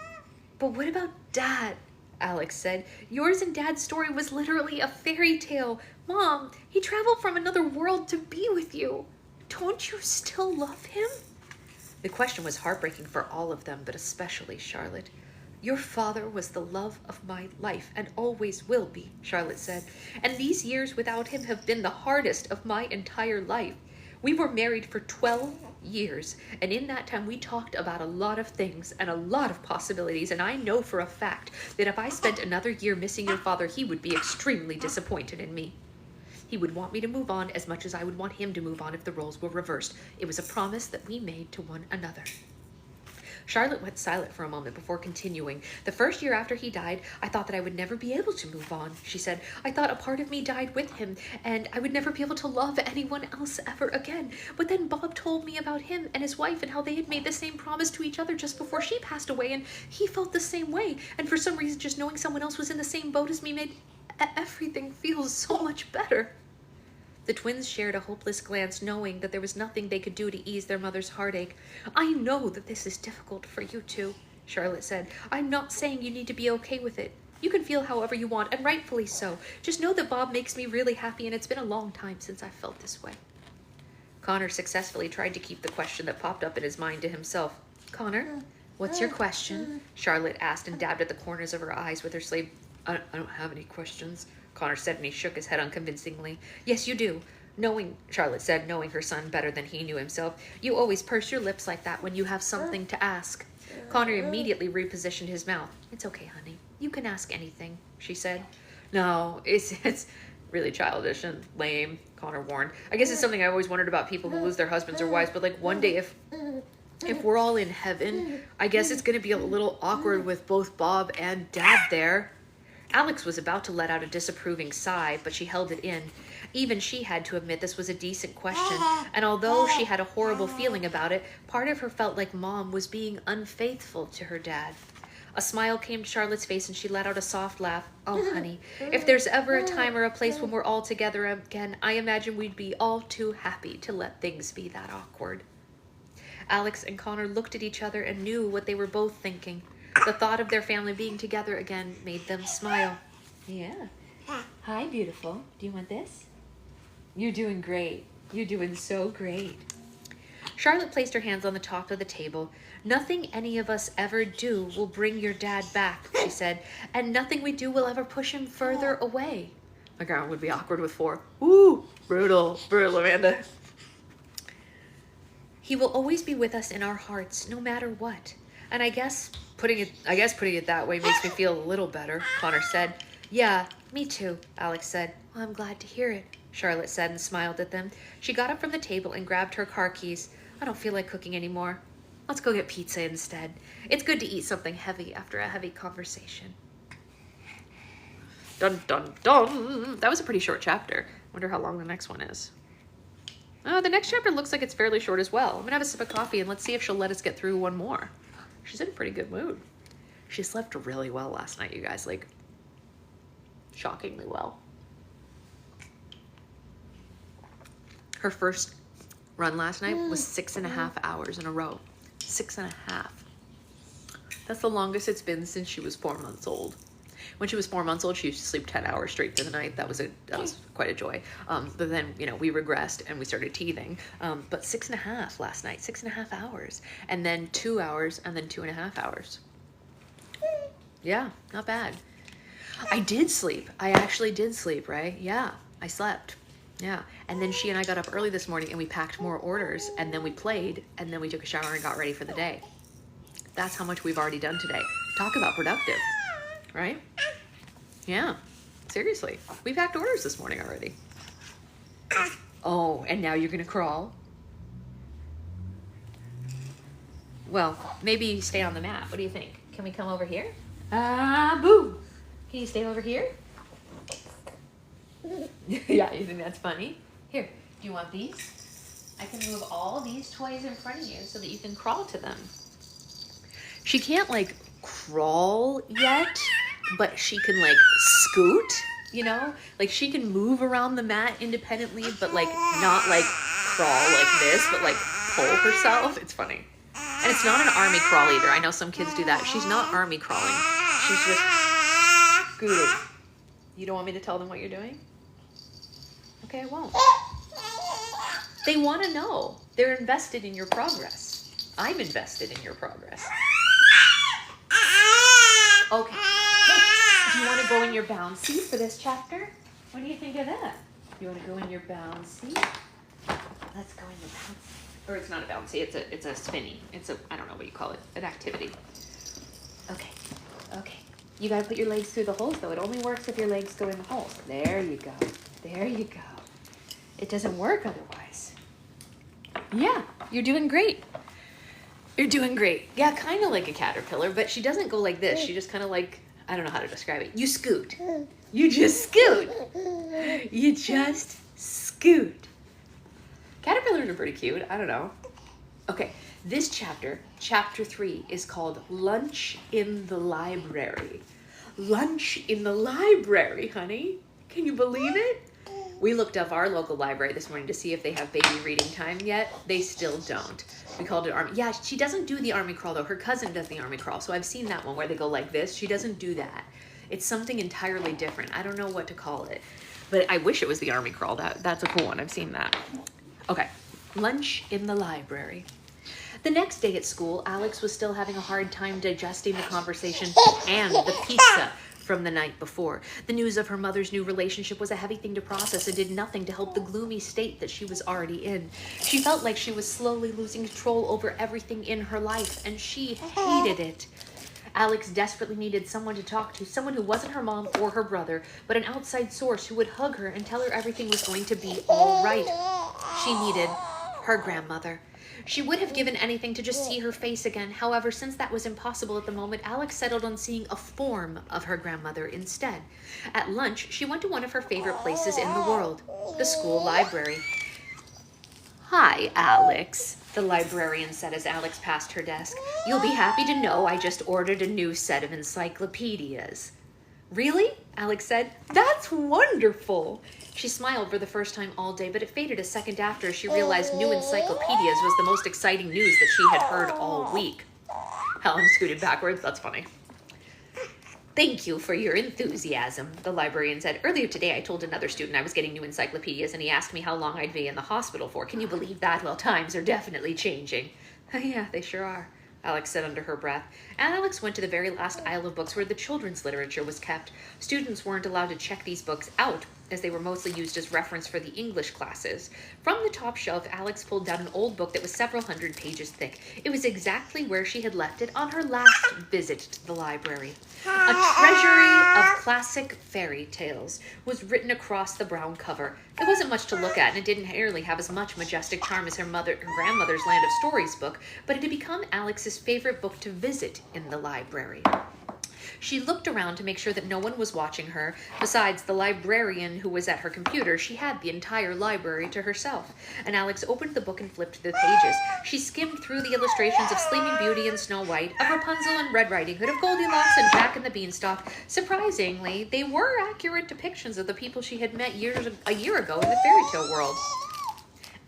But what about Dad? Alex said. Yours and Dad's story was literally a fairy tale. Mom, he traveled from another world to be with you. Don't you still love him? The question was heartbreaking for all of them, but especially Charlotte. Your father was the love of my life and always will be, Charlotte said. And these years without him have been the hardest of my entire life. We were married for 12 years, and in that time we talked about a lot of things and a lot of possibilities, and I know for a fact that if I spent another year missing your father, he would be extremely disappointed in me. He would want me to move on as much as I would want him to move on if the roles were reversed. It was a promise that we made to one another. Charlotte went silent for a moment before continuing. The first year after he died, I thought that I would never be able to move on, she said. I thought a part of me died with him, and I would never be able to love anyone else ever again. But then Bob told me about him and his wife and how they had made the same promise to each other just before she passed away, and he felt the same way. And for some reason, just knowing someone else was in the same boat as me made everything feel so much better. The twins shared a hopeless glance, knowing that there was nothing they could do to ease their mother's heartache. I know that this is difficult for you two, Charlotte said. I'm not saying you need to be okay with it. You can feel however you want, and rightfully so. Just know that Bob makes me really happy, and it's been a long time since I felt this way. Connor successfully tried to keep the question that popped up in his mind to himself. Connor, what's your question? Charlotte asked and dabbed at the corners of her eyes with her sleeve. I don't have any questions, Connor said, and he shook his head unconvincingly. Yes, you do. Charlotte said, knowing her son better than he knew himself. You always purse your lips like that when you have something to ask. Connor immediately repositioned his mouth. It's okay, honey. You can ask anything, she said. No, it's really childish and lame, Connor warned. I guess it's something I always wondered about people who lose their husbands or wives, but like one day if we're all in heaven, I guess it's going to be a little awkward with both Bob and Dad there. Alex was about to let out a disapproving sigh, but she held it in. Even she had to admit this was a decent question, and although she had a horrible feeling about it, part of her felt like Mom was being unfaithful to her dad. A smile came to Charlotte's face, and she let out a soft laugh. Oh, honey, if there's ever a time or a place when we're all together again, I imagine we'd be all too happy to let things be that awkward. Alex and Connor looked at each other and knew what they were both thinking. The thought of their family being together again made them smile. Yeah. Hi, beautiful. Do you want this? You're doing great. You're doing so great. Charlotte placed her hands on the top of the table. Nothing any of us ever do will bring your dad back, she said, and nothing we do will ever push him further away. My grandma would be awkward with 4. Ooh, brutal, Amanda. He will always be with us in our hearts, no matter what. And I guess putting it that way makes me feel a little better, Connor said. Yeah, me too, Alex said. Well, I'm glad to hear it, Charlotte said and smiled at them. She got up from the table and grabbed her car keys. I don't feel like cooking anymore. Let's go get pizza instead. It's good to eat something heavy after a heavy conversation. Dun, dun, dun. That was a pretty short chapter. Wonder how long the next one is. Oh, the next chapter looks like it's fairly short as well. I'm gonna have a sip of coffee and let's see if she'll let us get through one more. She's in a pretty good mood. She slept really well last night, you guys. Like, shockingly well. Her first run last night was 6.5 hours in a row. 6.5. That's the longest it's been since she was 4 months old. When she was 4 months old, she used to sleep 10 hours straight through the night. That was quite a joy. But then, we regressed and we started teething. But 6.5 last night, 6.5 hours. And then 2 hours and then 2.5 hours. Yeah, not bad. I did sleep. I actually did sleep, right? Yeah, I slept. Yeah. And then she and I got up early this morning and we packed more orders and then we played and then we took a shower and got ready for the day. That's how much we've already done today. Talk about productive, right? Yeah, seriously. We packed orders this morning already. Oh, and now you're gonna crawl? Well, maybe stay on the mat. What do you think? Can we come over here? Boo! Can you stay over here? Yeah, you think that's funny? Here, do you want these? I can move all these toys in front of you so that you can crawl to them. She can't, like, crawl yet, but she can, like, scoot, Like, she can move around the mat independently, but, like, not, like, crawl like this, but, like, pull herself. It's funny. And it's not an army crawl either. I know some kids do that. She's not army crawling. She's just scooting. You don't want me to tell them what you're doing? Okay, I won't. They want to know. They're invested in your progress. I'm invested in your progress. Okay. Hey, do you want to go in your bouncy for this chapter? What do you think of that? You want to go in your bouncy? Let's go in your bouncy. Or it's not a bouncy, it's a spinny. It's a, I don't know what you call it, an activity. Okay. Okay. You gotta put your legs through the holes though. It only works if your legs go in the holes. There you go. There you go. It doesn't work otherwise. Yeah, you're doing great. You're doing great. Yeah, kind of like a caterpillar, but she doesn't go like this. She just kind of like, I don't know how to describe it. You scoot. You just scoot. You just scoot. Caterpillars are pretty cute. I don't know. Okay, this chapter, chapter 3, is called Lunch in the Library. Lunch in the library, honey. Can you believe it? We looked up our local library this morning to see if they have baby reading time yet. They still don't. We called it Army. Yeah, she doesn't do the army crawl though. Her cousin does the army crawl. So I've seen that one where they go like this. She doesn't do that. It's something entirely different. I don't know what to call it. But I wish it was the army crawl. That's a cool one. I've seen that. Okay. Lunch in the library. The next day at school, Alex was still having a hard time digesting the conversation and the pizza from the night before. The news of her mother's new relationship was a heavy thing to process and did nothing to help the gloomy state that she was already in. She felt like she was slowly losing control over everything in her life, and she hated it. Alex desperately needed someone to talk to, someone who wasn't her mom or her brother, but an outside source who would hug her and tell her everything was going to be all right. She needed her grandmother. She would have given anything to just see her face again. However, since that was impossible at the moment, Alex settled on seeing a form of her grandmother instead. At lunch, she went to one of her favorite places in the world, the school library. "Hi, Alex," the librarian said as Alex passed her desk. "You'll be happy to know I just ordered a new set of encyclopedias." "Really?" Alex said. "That's wonderful." She smiled for the first time all day, but it faded a second after as she realized new encyclopedias was the most exciting news that she had heard all week. Helen scooted backwards. That's funny. "Thank you for your enthusiasm," the librarian said. "Earlier today, I told another student I was getting new encyclopedias, and he asked me how long I'd be in the hospital for. Can you believe that? Well, times are definitely changing." "Yeah, they sure are," Alex said under her breath. And Alex went to the very last aisle of books where the children's literature was kept. Students weren't allowed to check these books out, as they were mostly used as reference for the English classes. From the top shelf, Alex pulled down an old book that was several hundred pages thick. It was exactly where she had left it on her last visit to the library. A treasury of classic fairy tales was written across the brown cover. It wasn't much to look at, and it didn't nearly have as much majestic charm as her grandmother's Land of Stories book, but it had become Alex's favorite book to visit in the library. She looked around to make sure that no one was watching her. Besides the librarian who was at her computer, she had the entire library to herself. And Alex opened the book and flipped the pages. She skimmed through the illustrations of Sleeping Beauty and Snow White, of Rapunzel and Red Riding Hood, of Goldilocks and Jack and the Beanstalk. Surprisingly, they were accurate depictions of the people she had met a year ago in the fairy tale world.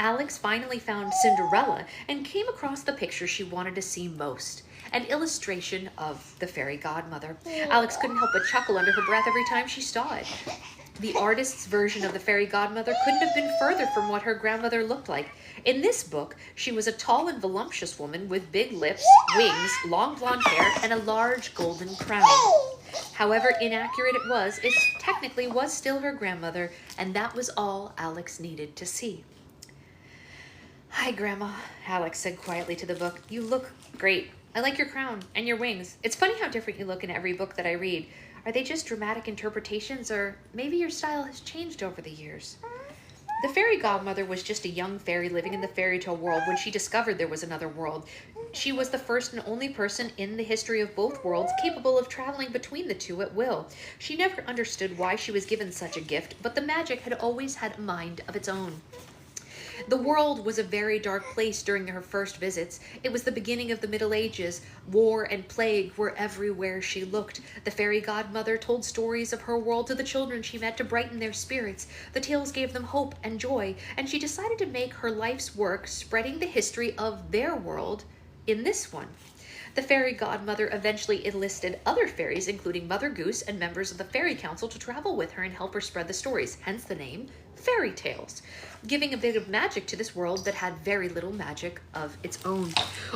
Alex finally found Cinderella and came across the picture she wanted to see most. An illustration of the fairy godmother. Alex couldn't help but chuckle under her breath every time she saw it. The artist's version of the fairy godmother couldn't have been further from what her grandmother looked like. In this book, she was a tall and voluptuous woman with big lips, wings, long blonde hair, and a large golden crown. However inaccurate it was technically was still her grandmother, and that was all Alex needed to see. "Hi, Grandma," Alex said quietly to the book. "You look great. I like your crown and your wings. It's funny how different you look in every book that I read. Are they just dramatic interpretations, or maybe your style has changed over the years?" The fairy godmother was just a young fairy living in the fairy tale world when she discovered there was another world. She was the first and only person in the history of both worlds capable of traveling between the two at will. She never understood why she was given such a gift, but the magic had always had a mind of its own. The world was a very dark place during her first visits. It was the beginning of the Middle Ages. War and plague were everywhere she looked. The fairy godmother told stories of her world to the children she met to brighten their spirits. The tales gave them hope and joy, and she decided to make her life's work spreading the history of their world in this one. The fairy godmother eventually enlisted other fairies, including Mother Goose and members of the fairy council, to travel with her and help her spread the stories, hence the name fairy tales, giving a bit of magic to this world that had very little magic of its own.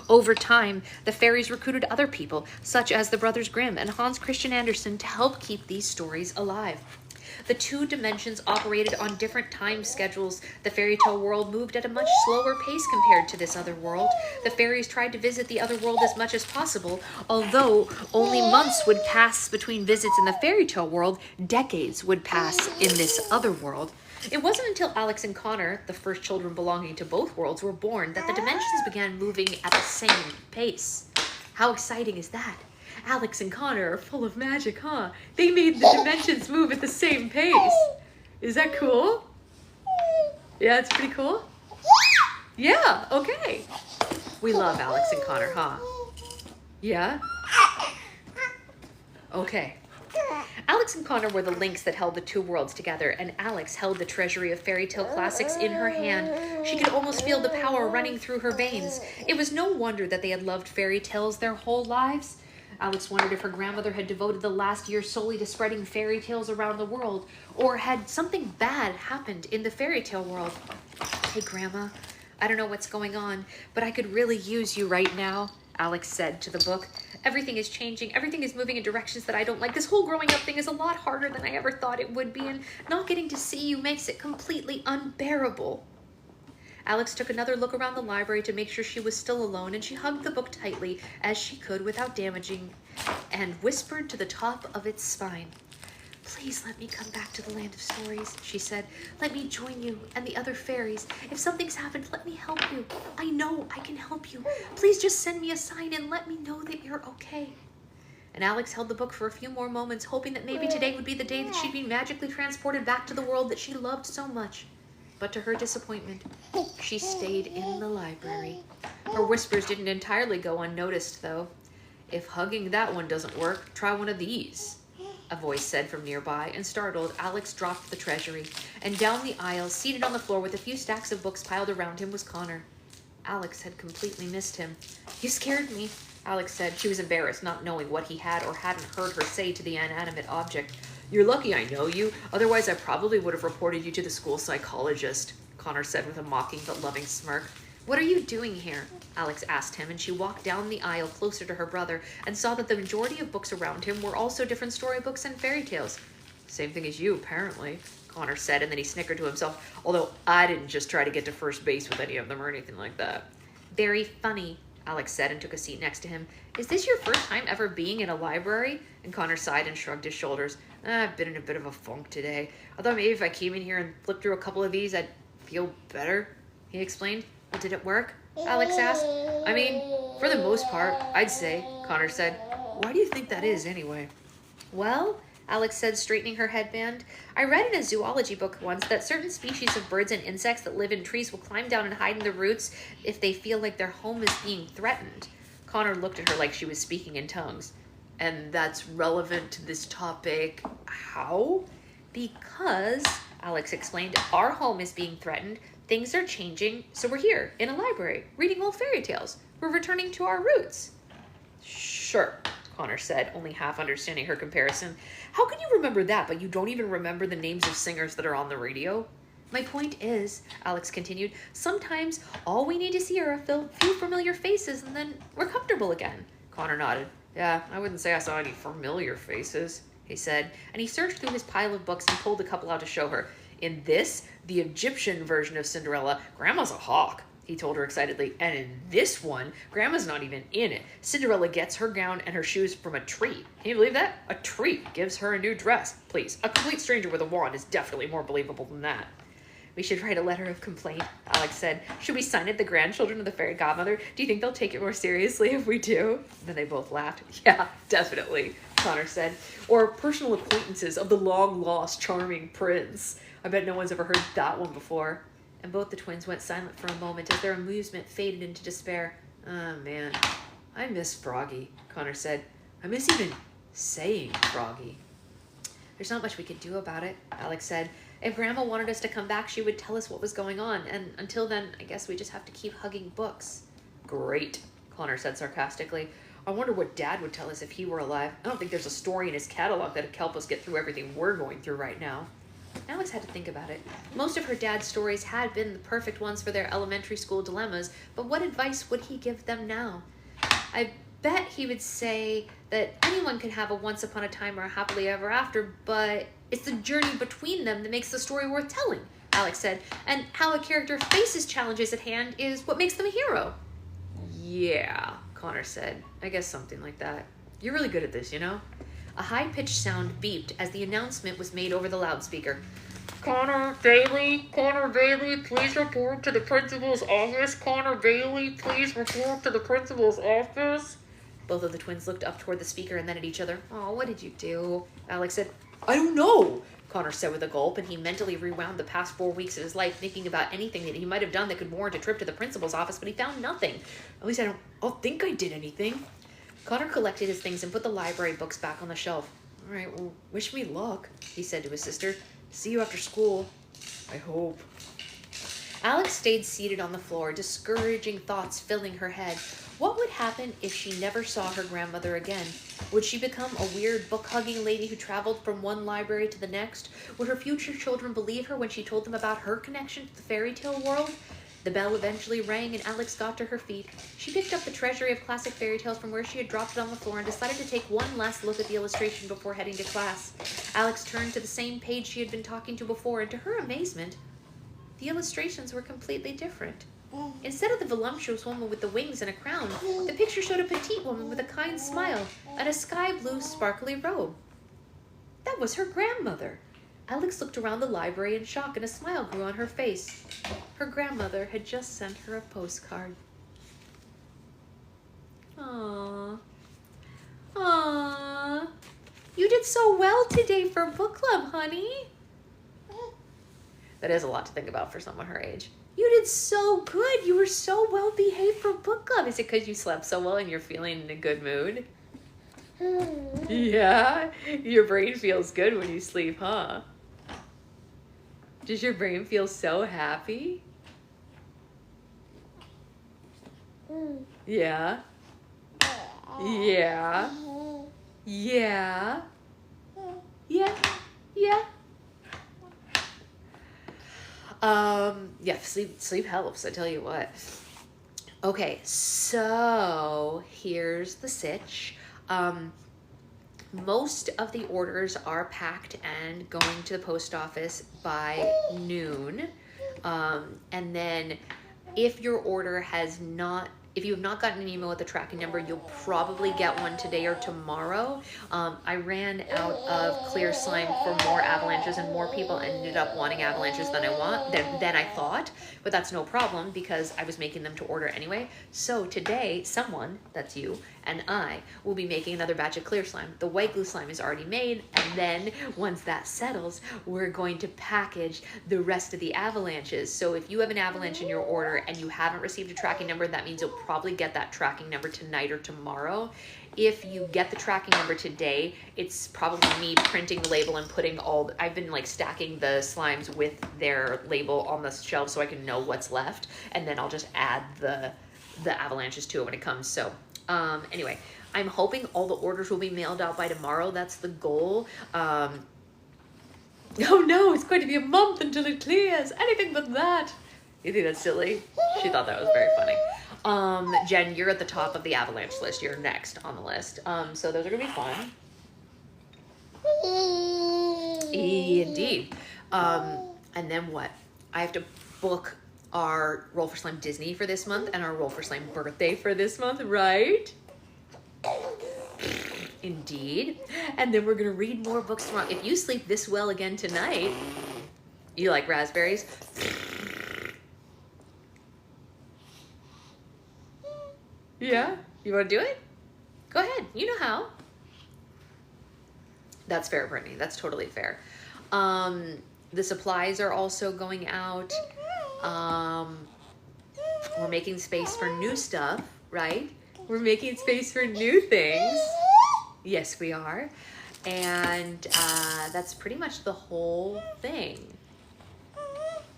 Over time, the fairies recruited other people, such as the Brothers Grimm and Hans Christian Andersen, to help keep these stories alive. The two dimensions operated on different time schedules. The fairy tale world moved at a much slower pace compared to this other world. The fairies tried to visit the other world as much as possible, although only months would pass between visits in the fairy tale world, decades would pass in this other world. It wasn't until Alex and Connor, the first children belonging to both worlds, were born that the dimensions began moving at the same pace. How exciting is that? Alex and Connor are full of magic, huh? They made the dimensions move at the same pace. Is that cool? Yeah, it's pretty cool? Yeah, okay. We love Alex and Connor, huh? Yeah? Okay. Alex and Connor were the links that held the two worlds together, and Alex held the treasury of fairy tale classics in her hand. She could almost feel the power running through her veins. It was no wonder that they had loved fairy tales their whole lives. Alex wondered if her grandmother had devoted the last year solely to spreading fairy tales around the world, or had something bad happened in the fairy tale world. Hey, Grandma, I don't know what's going on, but I could really use you right now, Alex said to the book. Everything is changing. Everything is moving in directions that I don't like. This whole growing up thing is a lot harder than I ever thought it would be, and not getting to see you makes it completely unbearable. Alex took another look around the library to make sure she was still alone, and she hugged the book tightly as she could without damaging, and whispered to the top of its spine. Please let me come back to the land of stories, she said. Let me join you and the other fairies. If something's happened, let me help you. I know I can help you. Please just send me a sign and let me know that you're okay. And Alex held the book for a few more moments, hoping that maybe today would be the day that she'd be magically transported back to the world that she loved so much. But to her disappointment, she stayed in the library. Her whispers didn't entirely go unnoticed, though. If hugging that one doesn't work, try one of these, a voice said from nearby, and startled, Alex dropped the treasury. And down the aisle, seated on the floor with a few stacks of books piled around him, was Connor. Alex had completely missed him. You scared me, Alex said. She was embarrassed, not knowing what he had or hadn't heard her say to the inanimate object. You're lucky I know you, otherwise I probably would have reported you to the school psychologist, Connor said with a mocking but loving smirk. What are you doing here? Alex asked him, and she walked down the aisle closer to her brother and saw that the majority of books around him were also different storybooks and fairy tales. Same thing as you, apparently, Connor said, and then he snickered to himself, although I didn't just try to get to first base with any of them or anything like that. Very funny, Alex said, and took a seat next to him. Is this your first time ever being in a library? And Connor sighed and shrugged his shoulders. I've been in a bit of a funk today. I thought maybe if I came in here and flipped through a couple of these, I'd feel better, he explained. Well, did it work? Alex asked. I mean, for the most part, I'd say, Connor said. Why do you think that is, anyway? Well, Alex said, straightening her headband, I read in a zoology book once that certain species of birds and insects that live in trees will climb down and hide in the roots if they feel like their home is being threatened. Connor looked at her like she was speaking in tongues. And that's relevant to this topic. How? Because, Alex explained, our home is being threatened. Things are changing, so we're here in a library, reading old fairy tales. We're returning to our roots. Sure, Connor said, only half understanding her comparison. How can you remember that, but you don't even remember the names of singers that are on the radio? My point is, Alex continued, sometimes all we need to see are a few familiar faces and then we're comfortable again. Connor nodded. Yeah, I wouldn't say I saw any familiar faces, he said, and he searched through his pile of books and pulled a couple out to show her. In this, the Egyptian version of Cinderella, Grandma's a hawk, he told her excitedly. And in this one, Grandma's not even in it. Cinderella gets her gown and her shoes from a tree. Can you believe that? A tree gives her a new dress. Please, a complete stranger with a wand is definitely more believable than that. We should write a letter of complaint, Alex said. Should we sign it the grandchildren of the fairy godmother? Do you think they'll take it more seriously if we do? Then they both laughed. Yeah, definitely, Connor said. Or personal acquaintances of the long-lost charming prince. I bet no one's ever heard that one before. And both the twins went silent for a moment as their amusement faded into despair. Oh, man. I miss Froggy, Connor said. I miss even saying Froggy. There's not much we could do about it, Alex said. If Grandma wanted us to come back, she would tell us what was going on. And until then, I guess we just have to keep hugging books. Great, Connor said sarcastically. I wonder what Dad would tell us if he were alive. I don't think there's a story in his catalog that'd help us get through everything we're going through right now. Alex had to think about it. Most of her dad's stories had been the perfect ones for their elementary school dilemmas, but what advice would he give them now? I bet he would say that anyone can have a once upon a time or a happily ever after, but it's the journey between them that makes the story worth telling, Alex said, and how a character faces challenges at hand is what makes them a hero. Yeah, Connor said. I guess something like that. You're really good at this, you know? A high-pitched sound beeped as the announcement was made over the loudspeaker. Connor Bailey, please report to the principal's office. Connor Bailey, please report to the principal's office. Both of the twins looked up toward the speaker and then at each other. Oh, what did you do? Alex said. I don't know, Connor said with a gulp, and he mentally rewound the past 4 weeks of his life, thinking about anything that he might have done that could warrant a trip to the principal's office, but he found nothing. At least I don't think I did anything. Connor collected his things and put the library books back on the shelf. All right, well, wish me luck, he said to his sister. See you after school. I hope. Alex stayed seated on the floor, discouraging thoughts filling her head. What would happen if she never saw her grandmother again? Would she become a weird book-hugging lady who traveled from one library to the next? Would her future children believe her when she told them about her connection to the fairy tale world? The bell eventually rang and Alex got to her feet. She picked up the treasury of classic fairy tales from where she had dropped it on the floor and decided to take one last look at the illustration before heading to class. Alex turned to the same page she had been talking to before, and to her amazement, the illustrations were completely different. Instead of the voluptuous woman with the wings and a crown, the picture showed a petite woman with a kind smile and a sky-blue sparkly robe. That was her grandmother. Alex looked around the library in shock, and a smile grew on her face. Her grandmother had just sent her a postcard. Aww. Aww. You did so well today for book club, honey. That is a lot to think about for someone her age. You did so good. You were so well behaved for book club. Is it because you slept so well and you're feeling in a good mood? Yeah, your brain feels good when you sleep, huh? Does your brain feel so happy? Yeah. Yeah. Yeah. Yeah. Yeah. Yeah, sleep helps, I tell you what. Okay, so here's the sitch. Most of the orders are packed and going to the post office by noon. And then if your order if you have not gotten an email with a tracking number, you'll probably get one today or tomorrow. I ran out of clear slime for more avalanches, and more people ended up wanting avalanches than I thought, but that's no problem because I was making them to order anyway. So today, someone, that's you, and I will be making another batch of clear slime. The white glue slime is already made, and then once that settles, we're going to package the rest of the avalanches. So if you have an avalanche in your order and you haven't received a tracking number, that means you'll probably get that tracking number tonight or tomorrow. If you get the tracking number today, it's probably me printing the label and putting I've been like stacking the slimes with their label on the shelf so I can know what's left, and then I'll just add the avalanches to it when it comes. So anyway, I'm hoping all the orders will be mailed out by tomorrow. That's the goal. Oh no, it's going to be a month until it clears. Anything but that. You think that's silly? She thought that was very funny. Jen, you're at the top of the avalanche list. You're next on the list. So those are gonna be fun. Indeed. And then what? I have to book our Roll for Slime Disney for this month and our Roll for Slime birthday for this month, right? Indeed. And then we're gonna read more books tomorrow. If you sleep this well again tonight, you like raspberries? Yeah? You want to do it? Go ahead. You know how. That's fair, Brittany. That's totally fair. The supplies are also going out. We're making space for new stuff, right? We're making space for new things. Yes, we are. And that's pretty much the whole thing.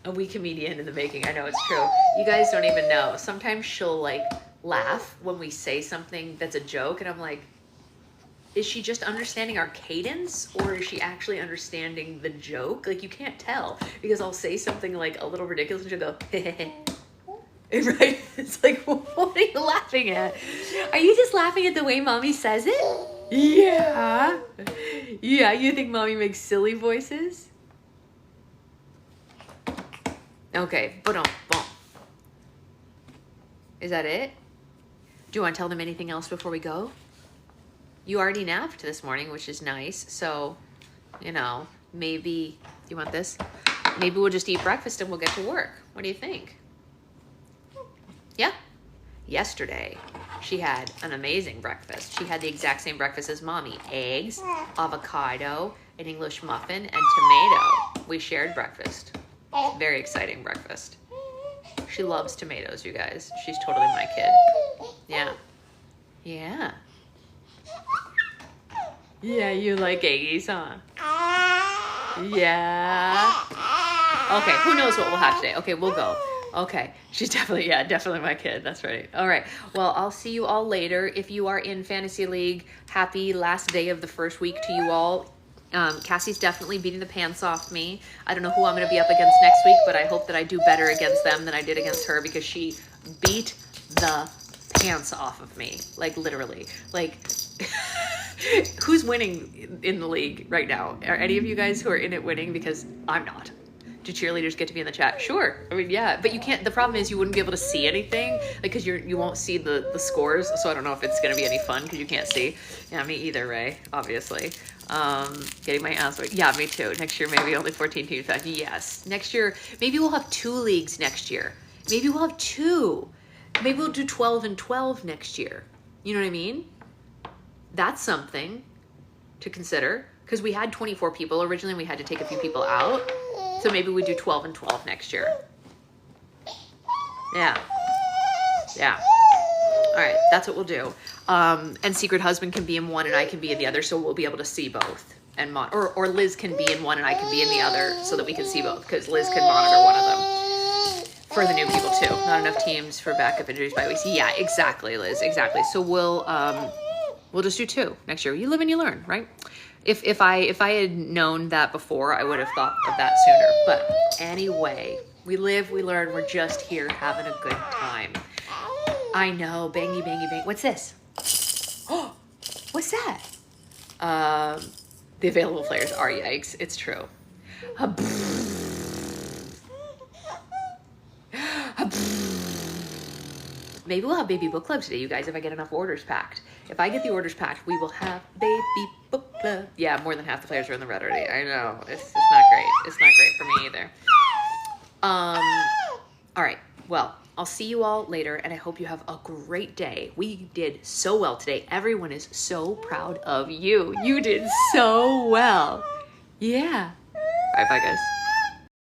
A wee comedian in the making. I know, it's true. You guys don't even know. Sometimes she'll like laugh when we say something that's a joke, and I'm like, is she just understanding our cadence, or is she actually understanding the joke? Like, you can't tell, because I'll say something like a little ridiculous and she'll go, right? It's like, what are you laughing at? Are you just laughing at the way mommy says it? Yeah. Yeah, you think mommy makes silly voices? Okay, boom. Is that it? Do you want to tell them anything else before we go? You already napped this morning, which is nice. So, you know, maybe, do you want this? Maybe we'll just eat breakfast and we'll get to work. What do you think? Yeah? Yesterday, she had an amazing breakfast. She had the exact same breakfast as mommy. Eggs, avocado, an English muffin, and tomato. We shared breakfast. Very exciting breakfast. She loves tomatoes, you guys. She's totally my kid. Yeah. Yeah. Yeah, you like eggies, huh? Yeah. Okay, who knows what we'll have today? Okay, we'll go. Okay, she's definitely my kid. That's right. All right, well, I'll see you all later. If you are in Fantasy League, happy last day of the first week to you all. Cassie's definitely beating the pants off me. I don't know who I'm going to be up against next week, but I hope that I do better against them than I did against her, because she beat the pants off of me. Like, literally. Like, who's winning in the league right now? Are any of you guys who are in it winning? Because I'm not. Do cheerleaders get to be in the chat? Sure. I mean, yeah, but you can't. The problem is you wouldn't be able to see anything, like, because you won't see the scores. So I don't know if it's going to be any fun because you can't see. Yeah, me either, Ray. Obviously. Getting my ass. Yeah, me too. Next year, maybe only 14 teams. Yes. Next year, maybe we'll have 2 leagues next year. Maybe we'll have 2. Maybe we'll do 12 and 12 next year. You know what I mean? That's something to consider, because we had 24 people originally. We had to take a few people out. So maybe we do 12 and 12 next year. Yeah. Yeah. All right, that's what we'll do. And Secret Husband can be in one and I can be in the other, so we'll be able to see both. And or Liz can be in one and I can be in the other, so that we can see both, because Liz can monitor one of them. For the new people too. Not enough teams for backup injuries by weeks. Yeah, exactly, Liz. Exactly. So we'll just do 2 next year. You live and you learn, right? If I had known that before, I would have thought of that sooner. But anyway, we live, we learn. We're just here having a good time. I know, bangy, bangy, bang. What's this? Oh, what's that? The available players are yikes. It's true. Maybe we'll have baby book club today, you guys, if I get enough orders packed. If I get the orders packed, we will have baby book club. Yeah, more than half the players are in the red already. I know. It's not great. It's not great for me either. All right. Well, I'll see you all later, and I hope you have a great day. We did so well today. Everyone is so proud of you. You did so well. Yeah. All right, bye, guys.